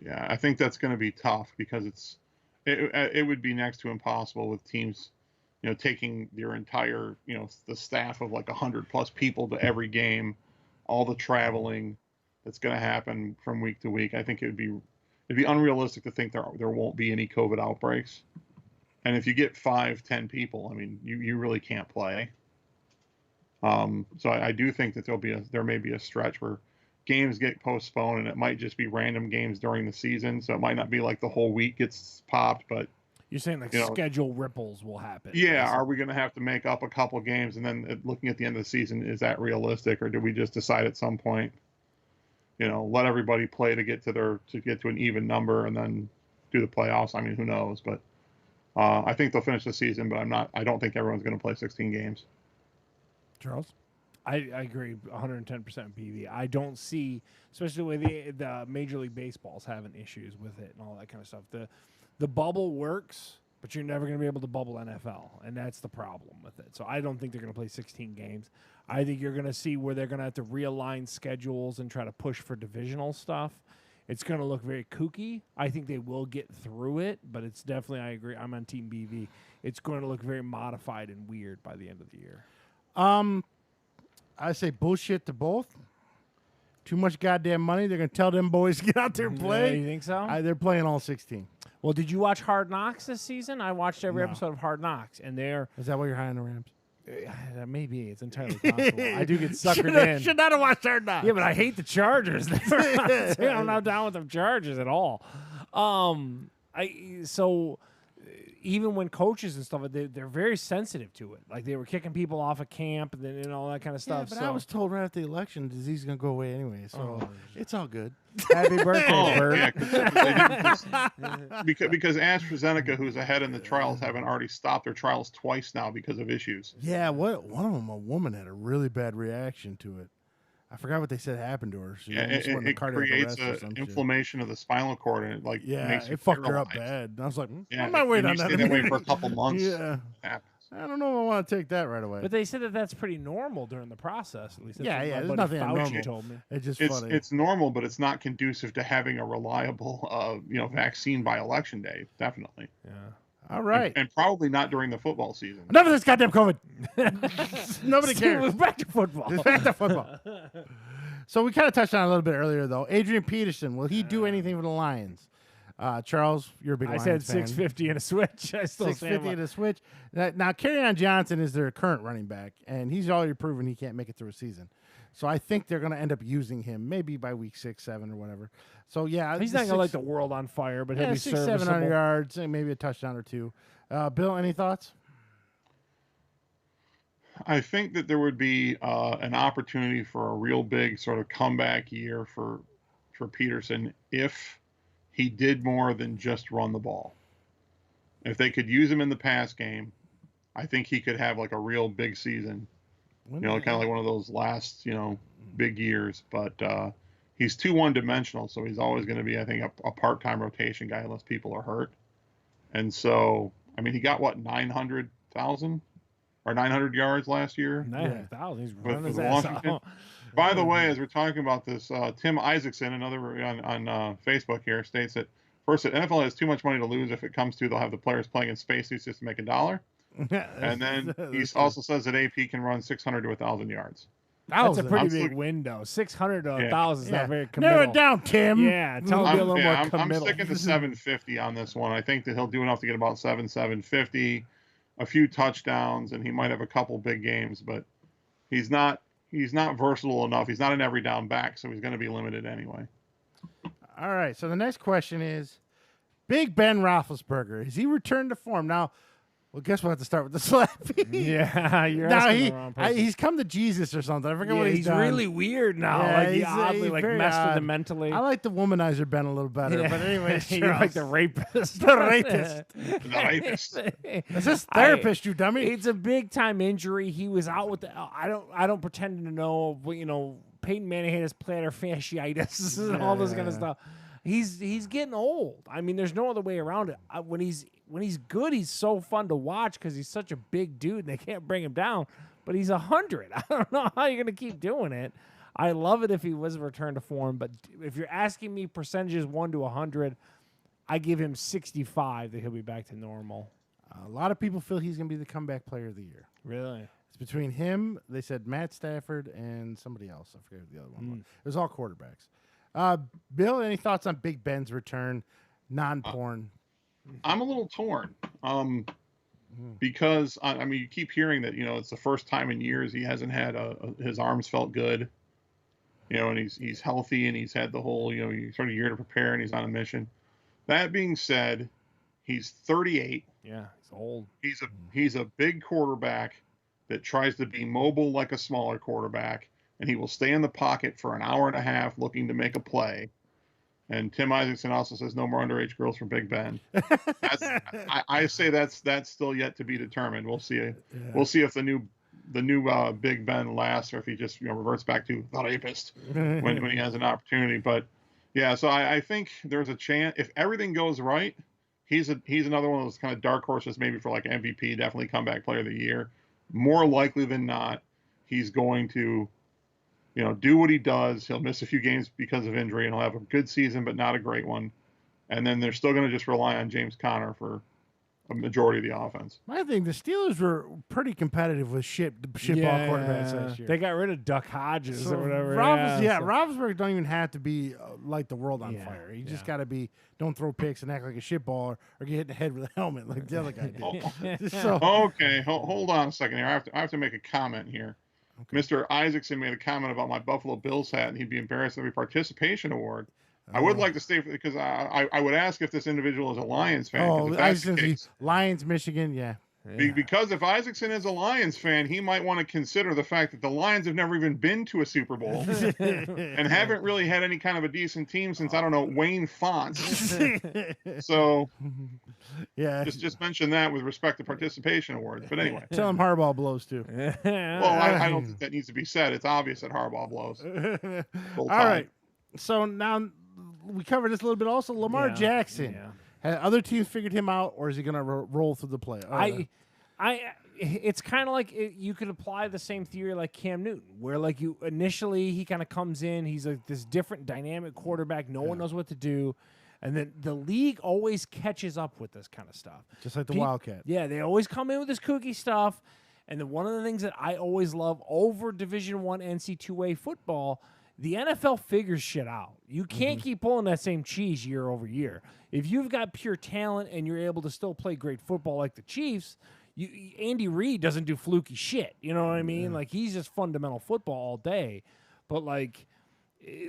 Yeah, I think that's going to be tough because it would be next to impossible with teams, taking their entire, the staff of like 100+ people to every game, all the traveling that's going to happen from week to week. I think it'd be unrealistic to think there won't be any COVID outbreaks. And if you get 5-10 people, I mean, you really can't play. So I do think that there may be a stretch where games get postponed, and it might just be random games during the season. So it might not be like the whole week gets popped, but You're saying like schedule ripples will happen. yeah, are we going to have to make up a couple games, and then looking at the end of the season, is that realistic, or do we just decide at some point, let everybody play to get to an even number and then do the playoffs? I mean, who knows? But I think they'll finish the season, but I don't think everyone's going to play 16 games. Charles? I agree 110% BV. I don't see, especially the way the Major League Baseball's having issues with it and all that kind of stuff. The bubble works, but you're never going to be able to bubble NFL, and that's the problem with it. So I don't think they're going to play 16 games. I think you're going to see where they're going to have to realign schedules and try to push for divisional stuff. It's going to look very kooky. I think they will get through it, but it's definitely, I agree, I'm on Team BV. It's going to look very modified and weird by the end of the year. I say bullshit to both. Too much goddamn money. They're going to tell them boys to get out there and play. You think so? They're playing all 16. Well, did you watch Hard Knocks this season? I watched every No. episode of Hard Knocks, and Is that why you're high on the Rams? maybe it's entirely possible. I do get suckered in. Should not have watched Hard Knocks. Yeah, but I hate the Chargers. I'm not down with the Chargers at all. Even when coaches and stuff, they're very sensitive to it. Like they were kicking people off of camp and then all that kind of stuff. Yeah, but I was told right after the election, the disease is going to go away anyway. So it's all good. Happy birthday, Bert. Yeah, because AstraZeneca, who's ahead in the trials, haven't already stopped their trials twice now because of issues. Yeah, one of them, a woman, had a really bad reaction to it. I forgot what they said happened to her. She almost went into It cardiac creates arrest or some shit. inflammation of the spinal cord, and it makes you it fucked her up paralyzed. bad. And I was like, Yeah, I might wait on you that. stay that way for a couple months. Yeah, Happens. I don't know if I want to take that right away. But they said that that's pretty normal during the process. At least that's Yeah, what yeah, my there's buddy nothing Fauci abnormal. told me. It's just funny. It's normal, but it's not conducive to having a reliable, vaccine by election day. Definitely. Yeah. All right. And probably not during the football season. Enough of this goddamn COVID. Nobody cares. Back to football. Back to football. So we kind of touched on it a little bit earlier, though. Adrian Peterson, will he do anything for the Lions? Charles, you're a big I Lions said fan. 650 and a switch. I still 650 and a switch. Now, Kerryon Johnson is their current running back, and he's already proven he can't make it through a season. So I think they're going to end up using him maybe by week 6, 7, or whatever. So, yeah. He's not going to light the world on fire, but he'll be 600, serviceable. 700 yards, and maybe a touchdown or two. Bill, any thoughts? I think that there would be an opportunity for a real big sort of comeback year for Peterson if he did more than just run the ball. If they could use him in the pass game, I think he could have like a real big season. Kind of like one of those last, big years. But he's too one-dimensional, so he's always going to be, I think, a part-time rotation guy unless people are hurt. And so, I mean, he got, 900,000 or 900 yards last year? 900,000. He's with running his ass Washington. out. By the way, as we're talking about this, Tim Isaacson, another on Facebook here, states that first, that NFL has too much money to lose. If it comes to, they'll have the players playing in spacesuits just to make $1. And then he also says that AP can run 600 to 1,000 yards. That's a pretty I'm big window. 600 to Yeah. 1,000 is not very committal. Narrow it down, Tim. Yeah, tell him to be a little more I'm committal. sticking to 750 on this one. I think that he'll do enough to get about 750, a few touchdowns, and he might have a couple big games, but he's not versatile enough. He's not an every down back, so he's going to be limited anyway. All right. So the next question is, Big Ben Roethlisberger, has he returned to form? Now, well, guess we'll have to start with the slappy. Yeah, you're Now asking the wrong person. he's come to Jesus or something. I forget what he's he's done. really weird now. Yeah, like he he's- oddly he's like very messed with odd. him mentally. I like the womanizer Ben a little better. Yeah. But anyway, You're like the rapist. The rapist. The rapist. It's his therapist, you dummy. It's a big time injury. He was out with the. I don't pretend to know. Peyton Manning had his plantar fasciitis and all this kind of stuff. He's getting old. I mean, there's no other way around it. When he's good, he's so fun to watch because he's such a big dude and they can't bring him down. But he's 100. I don't know how you're gonna keep doing it. I love it if he was returned to form, but if you're asking me percentages 1 to 100, I give him 65 that he'll be back to normal. A lot of people feel he's going to be the comeback player of the year. Really? It's between him, they said Matt Stafford, and somebody else. I forget who the other one was. It was all quarterbacks. Bill, any thoughts on Big Ben's return, non-porn? I'm a little torn because, I mean, you keep hearing that, it's the first time in years he hasn't had his arms felt good, and he's healthy and he's had the whole, sort of year to prepare and he's on a mission. That being said, he's 38. Yeah, he's old. He's a big quarterback that tries to be mobile like a smaller quarterback, and he will stay in the pocket for an hour and a half looking to make a play. And Tim Isaacson also says no more underage girls for Big Ben. I say that's still yet to be determined. We'll see. Yeah. We'll see if the new Big Ben lasts, or if he just reverts back to the rapist when he has an opportunity. But yeah, so I think there's a chance if everything goes right. He's another one of those kind of dark horses, maybe for like MVP, definitely comeback player of the year. More likely than not, he's going to, do what he does. He'll miss a few games because of injury, and he'll have a good season, but not a great one. And then they're still going to just rely on James Conner for a majority of the offense. I think the Steelers were pretty competitive with shitball quarterbacks last year. They got rid of Duck Hodges or whatever. Roethlisberger don't even have to be light the world on fire. You just got to be, don't throw picks and act like a shitball or get hit in the head with a helmet like the other guy did. Okay, hold on a second here. I have to make a comment here. Okay. Mr. Isaacson made a comment about my Buffalo Bills hat, and he'd be embarrassed of every participation award. I would like to stay because I would ask if this individual is a Lions fan. Lions, Michigan, yeah. Because if Isaacson is a Lions fan, he might want to consider the fact that the Lions have never even been to a Super Bowl and haven't really had any kind of a decent team since, I don't know, Wayne Fonts. So, yeah, just mention that with respect to participation awards. But anyway. Tell him Harbaugh blows, too. Well, I don't think that needs to be said. It's obvious that Harbaugh blows. All right. So now we covered this a little bit also. Lamar Jackson. Yeah. Have other teams figured him out, or is he going to roll through the play? It's kind of like you could apply the same theory like Cam Newton, where like initially he kind of comes in, he's like this different dynamic quarterback, no one knows what to do, and then the league always catches up with this kind of stuff. Just like the Wildcat. Yeah, they always come in with this kooky stuff, and then one of the things that I always love over Division I NC2A football, the NFL figures shit out. You can't keep pulling that same cheese year over year. If you've got pure talent and you're able to still play great football like the Chiefs, Andy Reid doesn't do fluky shit. You know what I mean? Like, he's just fundamental football all day. But, like,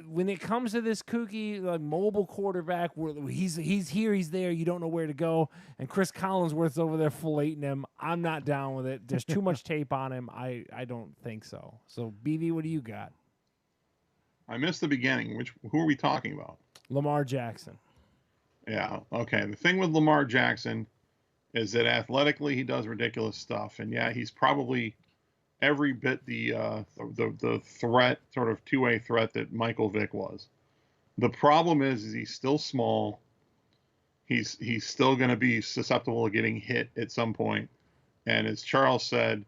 when it comes to this kooky, like, mobile quarterback, where he's here, he's there, you don't know where to go, and Chris Collinsworth's over there filleting him, I'm not down with it. There's too much tape on him. I don't think so. So, BV, what do you got? I missed the beginning. Who are we talking about? Lamar Jackson. Yeah. Okay. The thing with Lamar Jackson is that athletically he does ridiculous stuff, and yeah, he's probably every bit the threat, sort of two-way threat that Michael Vick was. The problem is he's still small. He's still going to be susceptible to getting hit at some point. And as Charles said,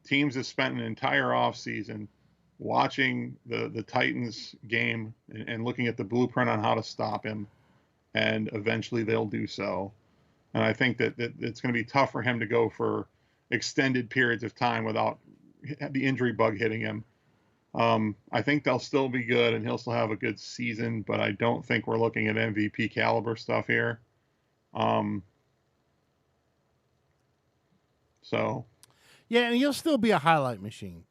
teams have spent an entire offseason watching the Titans game and looking at the blueprint on how to stop him, and eventually they'll do so. And I think that it's going to be tough for him to go for extended periods of time without the injury bug hitting him. I think they'll still be good, and he'll still have a good season, but I don't think we're looking at MVP caliber stuff here. So. Yeah, and he'll still be a highlight machine.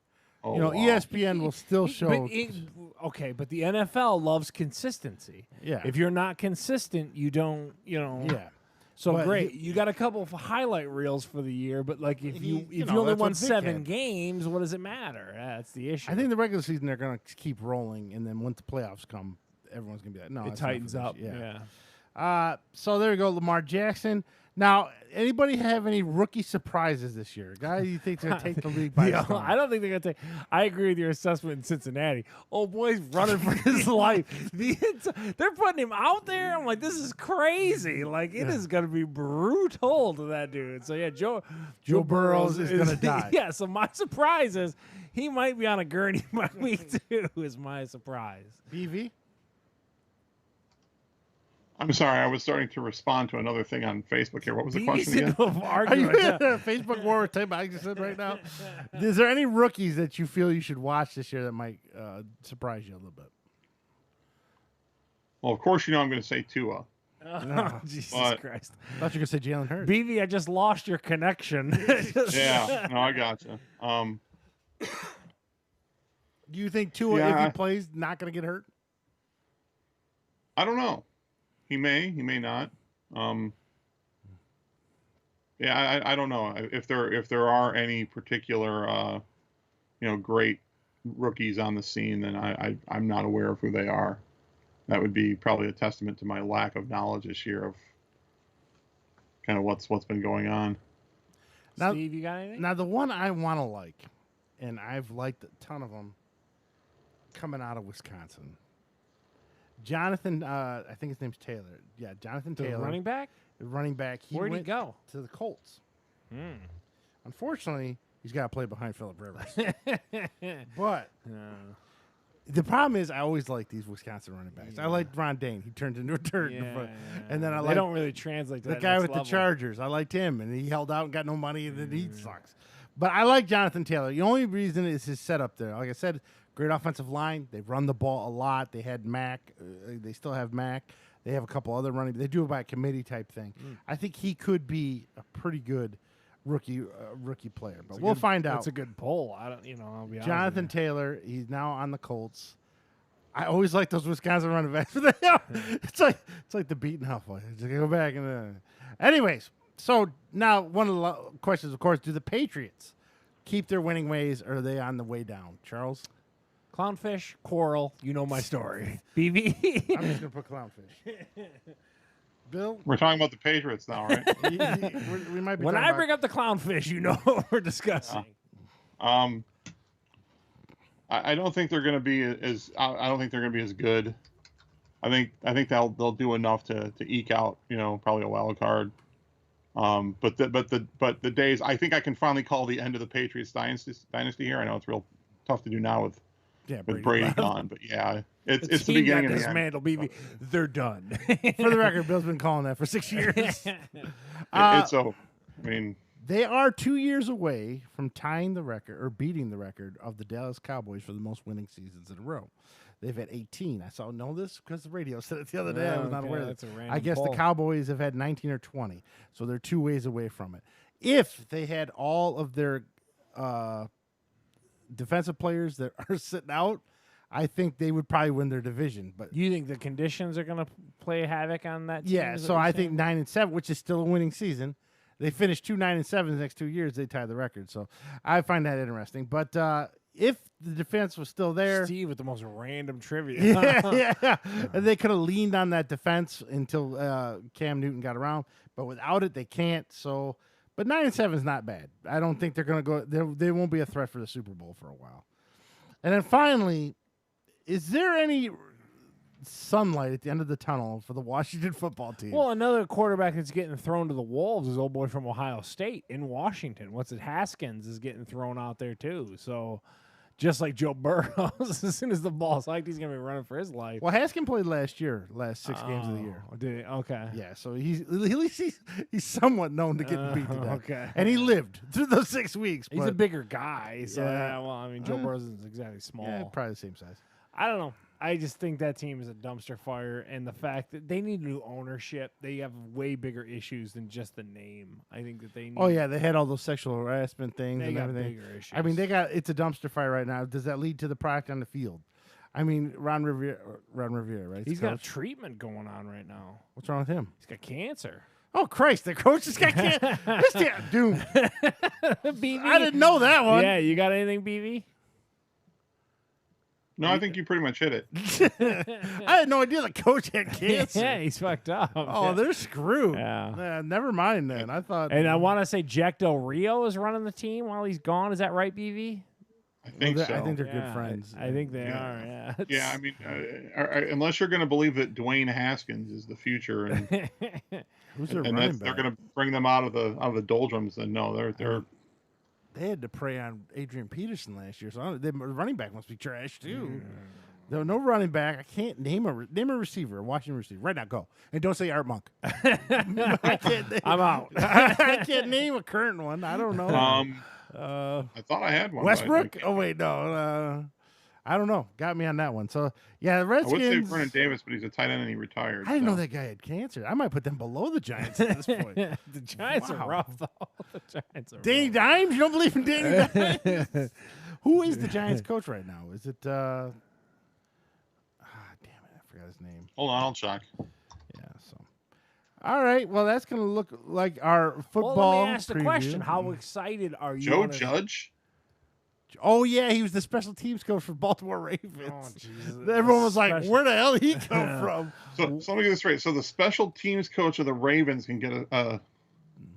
Oh, ESPN will still show. But the NFL loves consistency. Yeah. If you're not consistent, you don't, Yeah. So but great. You got a couple of highlight reels for the year, but like if you only won 7 games, what does it matter? That's the issue. I think the regular season they're going to keep rolling, and then once the playoffs come, everyone's going to be like, no, it tightens up. So there you go, Lamar Jackson. Now, anybody have any rookie surprises this year? Guy you think's going to take the league by Yeah, storm? I don't think they're gonna take. I agree with your assessment in Cincinnati. Oh, boy's running for his life. They're putting him out there. I'm like, this is crazy. Like, it is gonna be brutal to that dude. So yeah, Joe Burrows is gonna die. Yeah. So my surprise is he might be on a gurney by week 2. Is my surprise. BV? I'm sorry, I was starting to respond to another thing on Facebook here. What was the He's question in again? a Are argument you in right now. a Facebook war with Tim Isaacson right now? Is there any rookies that you feel you should watch this year that might surprise you a little bit? Well, of course, you know I'm going to say Tua. Oh, Jesus But- Christ. I thought you were going to say Jalen Hurts. BV, I just lost your connection. Yeah, no, I gotcha. Do you think Tua, if Yeah. he plays, not going to get hurt? I don't know. He may not. Yeah, I don't know if there are any particular great rookies on the scene. Then I'm not aware of who they are. That would be probably a testament to my lack of knowledge this year of kind of what's been going on. Now- Steve, you got anything? Now, the one I want to like, and I've liked a ton of them coming out of Wisconsin. Jonathan, I think his name's Taylor. Yeah, Jonathan The Taylor. running back? Running back. Where'd he went go? to the Colts. Hmm. Unfortunately, he's got to play behind Phillip Rivers. But No. the problem is, I always like these Wisconsin running backs. I like Ron Dane. He turned into a turd. And then I they like don't really translate to the that guy next with level. the Chargers. I liked him, and he held out and got no money, and then he sucks. But I like Jonathan Taylor. The only reason is his setup there. Like I said, great offensive line. They run the ball a lot. They had Mack. They still have Mack. They have a couple other running. They do it by a committee type thing. I think he could be a pretty good rookie player. But we'll find out. That's a good poll. I don't. I'll be honest. Jonathan with Taylor. He's now on the Colts. I always like those Wisconsin running backs. It's like the beaten Huffle. Just go back and anyways. So now one of the questions, of course, do the Patriots keep their winning ways, or are they on the way down? Charles, you. Clownfish, coral. You know my story. BB. I'm just gonna put clownfish. Bill, We're talking about the Patriots now, right? we might be. When talking I about- bring up the clownfish, you know what we're discussing. I don't think they're going to be as I don't think they're going to be as good. I think they'll do enough to eke out probably a wild card. But the days, I think I can finally call the end of the Patriots dynasty here. I know it's real tough to do now with Brady gone, but yeah, it's the team beginning got of the end. dismantled, BB. They're done. For the record, Bill's been calling that for 6 years. They are 2 years away from tying the record or beating the record of the Dallas Cowboys for the most winning seasons in a row. They've had 18. I know this because the radio said it the other day. I was not Okay, aware of that's it. a random I guess poll. the Cowboys have had 19 or 20, so they're 2 ways away from it. If they had all of their defensive players that are sitting out, I think they would probably win their division. But You think the conditions are going to play havoc on that team? yeah, is so what you're I think saying? 9-7, which is still a winning season. They finished 9-7 the next 2 years. They tie the record. So I find that interesting. But if the defense was still there, Steve with the most random trivia. yeah, and they could have leaned on that defense until Cam Newton got around. But without it, they can't. So, but 9-7 is not bad. I don't think they're going to go. They won't be a threat for the Super Bowl for a while. And then finally, is there any sunlight at the end of the tunnel for the Washington football team? Well, another quarterback that's getting thrown to the wolves is old boy from Ohio State in Washington. What's it? Haskins is getting thrown out there too. So just like Joe Burrows, as soon as the ball's hiked, he's going to be running for his life. Well, Haskins played last 6 games of the year. Oh, did he? Okay. Yeah, so he's at least he's somewhat known to getting beat to death. Okay. And he lived through those 6 weeks. He's but, a bigger guy. So, Yeah. yeah, well, I mean, Joe Burrows isn't exactly small. yeah, probably the same size. I don't know. I just think that team is a dumpster fire, and the fact that they need new ownership, they have way bigger issues than just the name. I think that they need. Oh yeah, they had all those sexual harassment things They and got everything. bigger issues. I mean, it's a dumpster fire right now. Does that lead to the product on the field? I mean, Ron Rivera, right? He's the got coach? treatment going on right now. What's wrong with him? He's got cancer. Oh Christ, the coach just got cancer. This damn dude. BV. I didn't know that one. Yeah, you got anything, BV? No, I think you pretty much hit it. I had no idea the coach had cancer. Yeah, he's fucked up. Oh, they're screwed. Yeah. Never mind then. I thought. And I want to say Jack Del Rio is running the team while he's gone. Is that right, BV? I think so. I think they're good friends. I think they Yeah. are. Yeah. Yeah, I mean, unless you're going to believe that Dwayne Haskins is the future, and, Who's their and running that's, they're back? going to bring them out of the doldrums, then no, they're They had to prey on Adrian Peterson last year, so the running back must be trash too. There was no running back. I can't name a receiver, a Washington receiver. Right now, go. And don't say Art Monk. I can't name, I'm out. I can't name a current one. I don't know. I thought I had one. but Westbrook? Oh, wait, no. I don't know. Got me on that one. So, yeah, the I would say Redskins. Vernon Davis, but he's a tight end and he retired. I didn't know so. that guy had cancer. I might put them below the Giants at this point. The Giants Wow. are rough, though. The Giants are Danny rough. Dimes? You don't believe in Danny Dimes? Who is the Giants coach right now? Is it damn it, I forgot his name. Hold on, I'll check. Yeah, so all right. Well, that's gonna look like our football. Well, let me ask the preview. question. How excited are you? Joe on a- Judge? Oh yeah, he was the special teams coach for Baltimore Ravens. Oh, Jesus. Everyone was like, Special- "Where the hell did he come from?" So let me get this straight. So the special teams coach of the Ravens can get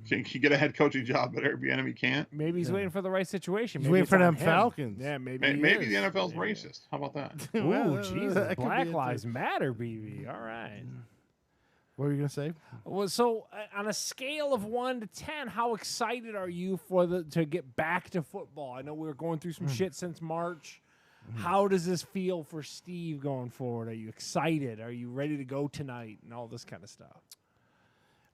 can get a head coaching job, but Airbnb he can't. Maybe he's waiting for the right situation. He's Maybe waiting it's for on them him. Falcons. Yeah, maybe. he Maybe is. the NFL's Yeah. racist. How about that? Well, Ooh, Jesus. that could be Black it, Lives too. Matter, BB. All right. What were you gonna say? Well, so on a scale of 1 to 10, how excited are you to get back to football? I know we were going through some shit since March. How does this feel for Steve going forward? Are you excited? Are you ready to go tonight and all this kind of stuff?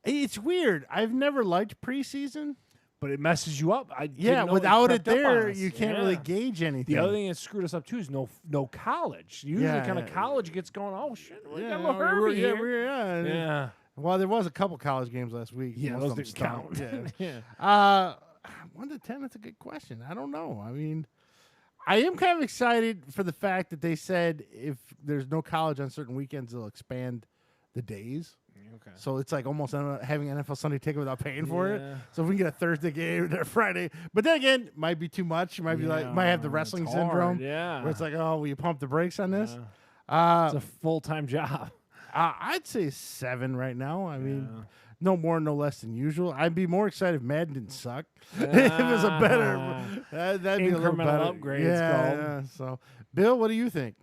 It's weird. I've never liked preseason. But it messes you up. I Yeah, didn't know without it crept up on there, us. you can't really Yeah. gauge anything. The other thing that screwed us up too is no college. Usually, Yeah, kind of yeah. college gets going. Oh shit, we got a yeah, little Herbie here. yeah. Well, there was a couple college games last week. Yeah, Most those of them didn't count. stunk. Yeah. Yeah. 1 to 10, that's a good question. I don't know. I mean, I am kind of excited for the fact that they said if there's no college on certain weekends, they'll expand the days. Okay. So it's like almost having NFL Sunday ticket without paying for it. Yeah. So if we can get a Thursday game or a Friday, but then again, might be too much. Might be like might have the it's wrestling hard, syndrome. Yeah. Where it's like, oh, will you pump the brakes on this? Yeah. It's a full-time job. I'd say 7 right now. I mean, no more, no less than usual. I'd be more excited if Madden didn't suck. if it was a better, that'd be a little Incremental better. upgrade, it's Yeah, called. yeah. So, Bill, what do you think?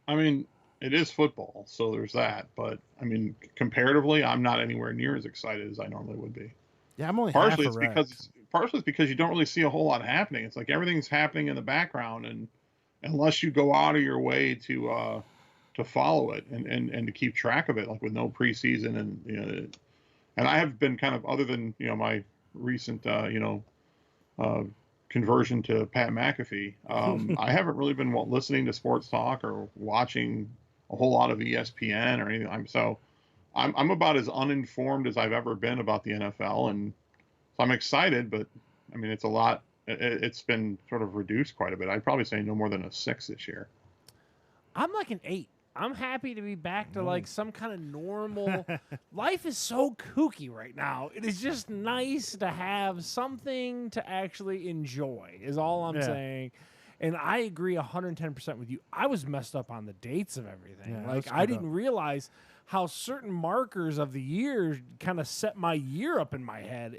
I mean, it is football, so there's that. But I mean, comparatively, I'm not anywhere near as excited as I normally would be. Yeah, I'm only Partially half it's a because you don't really see a whole lot happening. It's like everything's happening in the background, and unless you go out of your way to follow it and to keep track of it, like with no preseason and and I have been kind of, other than my recent conversion to Pat McAfee, I haven't really been listening to sports talk or watching a whole lot of ESPN or anything. I'm about as uninformed as I've ever been about the NFL, and so I'm excited, but I mean, it's a lot. It's been sort of reduced quite a bit. I'd probably say no more than a 6 this year. I'm like an 8. I'm happy to be back to like some kind of normal. Life is so kooky right now. It is just nice to have something to actually enjoy, is all I'm Yeah. saying. And I agree 110% with you. I was messed up on the dates of everything. Yeah, like, that's I good didn't realize how certain markers of the year kind of set my year up in my head.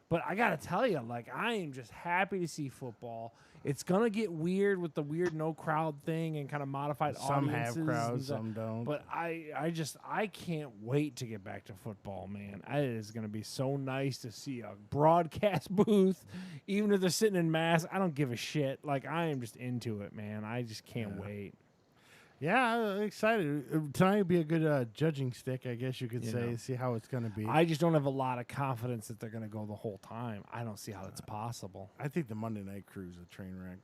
But I got to tell you, like, I am just happy to see football. It's going to get weird with the weird no crowd thing and kind of modified Some have audiences. crowds, and stuff. some don't. But I can't wait to get back to football, man. It is going to be so nice to see a broadcast booth, even if they're sitting in masks. I don't give a shit. Like, I am just into it, man. I just can't wait. Yeah, I'm excited. Tonight would be a good judging stick, I guess you could You say, know. see how it's going to be. I just don't have a lot of confidence that they're going to go the whole time. I don't see how that's possible. I think the Monday Night Crew is a train wreck.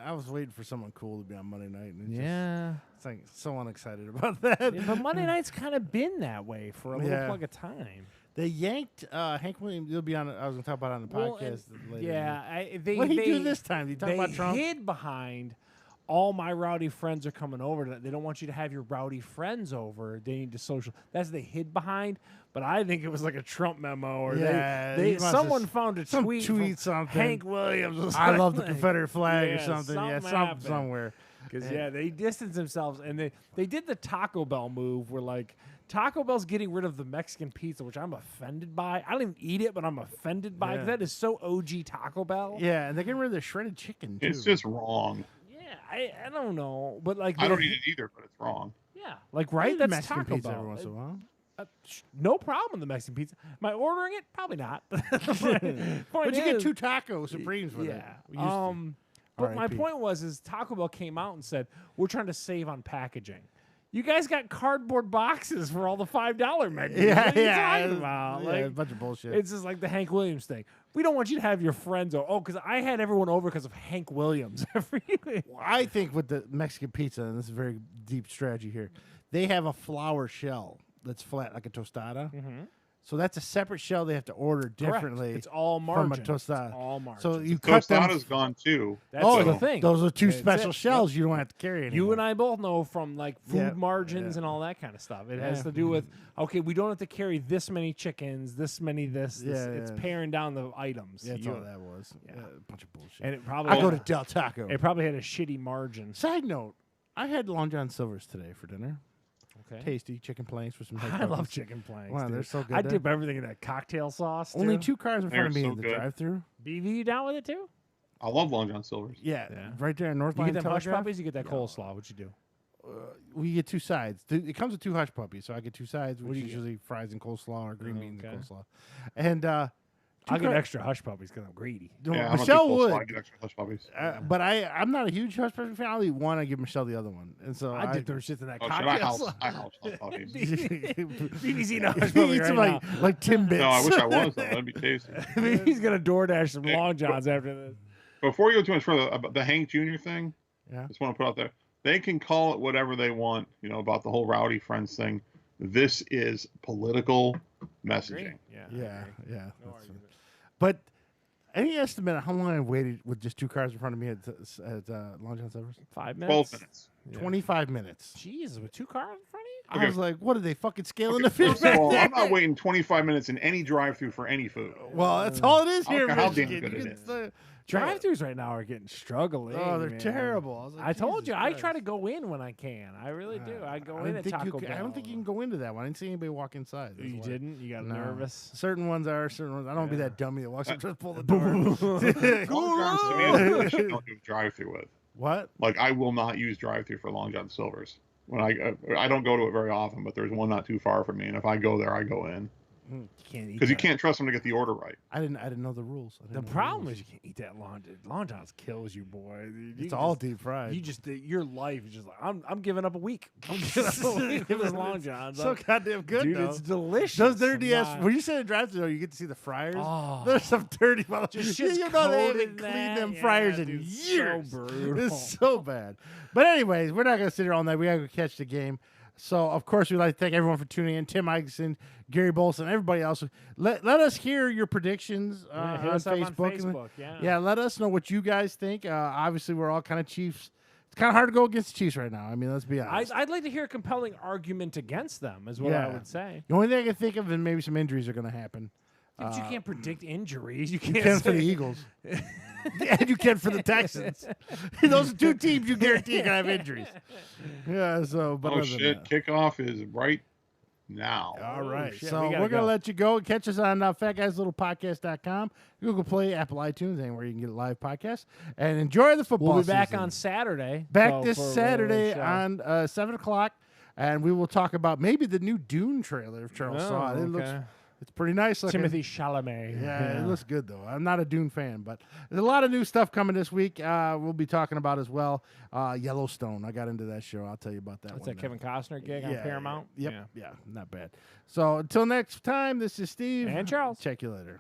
I was waiting for someone cool to be on Monday night, and it's like so unexcited about that. Yeah, but Monday night's kind of been that way for a little Yeah. plug of time. They yanked Hank Williams. You'll be on. I was going to talk about it on the Well, podcast later. yeah, What did he do they- this time? Did he talk they about Trump? hid behind, all my rowdy friends are coming over. They don't want you to have your rowdy friends over. They need to social. That's what they hid behind. But I think it was like a Trump memo, or Yeah, they he must someone have- found a some tweet, tweet from something. Hank Williams. Was I love the like- Confederate flag or Yeah, something. Yeah, something something happened. somewhere. Because they distanced themselves, and they did the Taco Bell move, where like Taco Bell's getting rid of the Mexican pizza, which I'm offended by. I don't even eat it, but I'm offended by. 'Cause Yeah. that is so OG Taco Bell. Yeah, and they're getting rid of the shredded chicken too. It's just wrong. Yeah, I don't know, but like I don't they- eat it either, but it's wrong. Yeah, like I right. eat That's Mexican Taco pizza Bell. every once in a while. No problem with the Mexican pizza. Am I ordering it? Probably not. But Point you get is- 2 taco supremes with it. Yeah. We used to. But my R.I.P. point was Taco Bell came out and said we're trying to save on packaging. You guys got cardboard boxes for all the $5 menus. Yeah, What are you yeah, talking about? yeah, Like, a bunch of bullshit. it's just like the Hank Williams thing. We don't want you to have your friends over. Oh, because I had everyone over because of Hank Williams. I think with the Mexican pizza, and this is a very deep strategy here, they have a flour shell that's flat like a tostada. So that's a separate shell they have to order differently. It's all from margin. a tostada. It's all margin. So you cut them. Tostada's gone too. That's Oh, the thing. Those are 2 That's special it. shells you don't have to carry anymore. You and I both know from like food Yeah, margins yeah. and all that kind of stuff. It has Yeah. to do with okay, we don't have to carry this many chickens, this many this. Yeah, It's yeah. paring down the items. Yeah, that's You- all that was. Yeah. A bunch of bullshit. and it probably I go to Del Taco. it probably had a shitty margin. Side note, I had Long John Silver's today for dinner. Okay. Tasty chicken planks with some. I love chicken planks. Wow, they're dude. so good. I there. dip everything in that cocktail sauce. Only too. 2 cars in front of They're me so in the good. drive-through. BV, you down with it too? I love Long John Silver's. Yeah, Yeah. right there in North You Line get them hush Telegraph. puppies. You get that coleslaw. What you do? We get 2 sides. It comes with 2 hush puppies, so I get 2 sides, What which do you is get? usually fries and coleslaw or green beans Okay. and coleslaw. And I'll get car- extra hush puppies because I'm greedy. no, Yeah, I'm a Michelle big coleslaw. I would, get extra hush puppies. but I'm not a huge hush puppy fan. I'll eat one. I give Michelle the other one, and so I dip their shit in that Oh, should I cocktail house? sauce. I house hush puppies. BB's eating a hush he puppy eats them right like Timbits. No, I wish I was. Though. That'd be tasty. now. He's gonna DoorDash some Hey, Long Johns after this. Before you go too much further, about the Hank Jr. thing, Yeah. just want to put out there, they can call it whatever they want, about the whole Rowdy Friends thing. This is political messaging. Yeah. Yeah, yeah. No that's argument. But any estimate of how long I waited with just 2 cars in front of me at Long John Silver's? 5 minutes. 12 minutes. Yeah. 25 minutes. Jesus, with 2 cars in front of you? I Okay. was like, what are they fucking scaling Okay, the fish first of back all, there? I'm not waiting 25 minutes in any drive-through for any food. Well, that's all it is I don't here. care how Michigan. damn good You it get is. the- Drive-throughs right now are getting struggling. Oh, they're man. terrible. I was like, I told Jesus you, I Christ. try to go in when I can. I really do. I go in didn't at think Taco you could- Bell. I don't think you can go into that one. I didn't see anybody walk inside. That's You why. didn't? You got No. nervous? Certain ones are. Certain ones. I don't want to be that dummy that walks up to pull the Long door. John's to me is the shit I don't do drive-through with. What? Like, I will not use drive-through for Long John Silver's. When I don't go to it very often, but there's one not too far from me, and if I go there, I go in You can't eat because you that. can't trust them to get the order right. I didn't know the rules. I didn't The know problem rules. is you can't eat that Long John's kills you, boy. You it's can all just- deep fried. You just your life is just like I'm giving up a week. I'm giving up a week for this Long John's. so goddamn good, Dude, though. it's delicious. Those dirty I'm ass. not- When you say the drive through, you get to see the fryers. Oh. There's some dirty motherfuckers. Just You shit's know they coated haven't in cleaned that. them Yeah, fryers in dude, so years. brutal. It's so bad. But anyways, we're not gonna sit here all night. We gotta go catch the game. So of course we'd like to thank everyone for tuning in. Tim Isaacson, Gary Bolson, everybody else. Let us hear your predictions Yeah, hit on us up Facebook. on Facebook. Yeah. Yeah, let us know what you guys think. Obviously, we're all kind of Chiefs. It's kind of hard to go against the Chiefs right now. I mean, let's be honest. I'd like to hear a compelling argument against them. Is what I Yeah. would say. The only thing I can think of is maybe some injuries are going to happen. But you can't predict injuries. You can't. You can for say- the Eagles. And you can for the Texans. Those are 2 teams you guarantee are going to have injuries. Yeah, so, but Oh other than shit! that. Kickoff is right now. All right. shit, So we we're gotta going to go. let you go. Catch us on fatguyslittlepodcast.com, Google Play, Apple iTunes, anywhere you can get a live podcast. And enjoy the football We'll be back season. on Saturday. Back so this for a Saturday show. on 7 o'clock. And we will talk about maybe the new Dune trailer if Charles Oh, saw it. It looks, okay. it's pretty nice looking. Timothy Chalamet. Yeah, it looks good though. I'm not a Dune fan, but there's a lot of new stuff coming this week. We'll be talking about as well. Yellowstone. I got into that show. I'll tell you about that. That's one that Kevin Costner gig on Yeah, Paramount. Yep. Yeah. Yeah, not bad. So until next time, this is Steve And Charles. Check you later.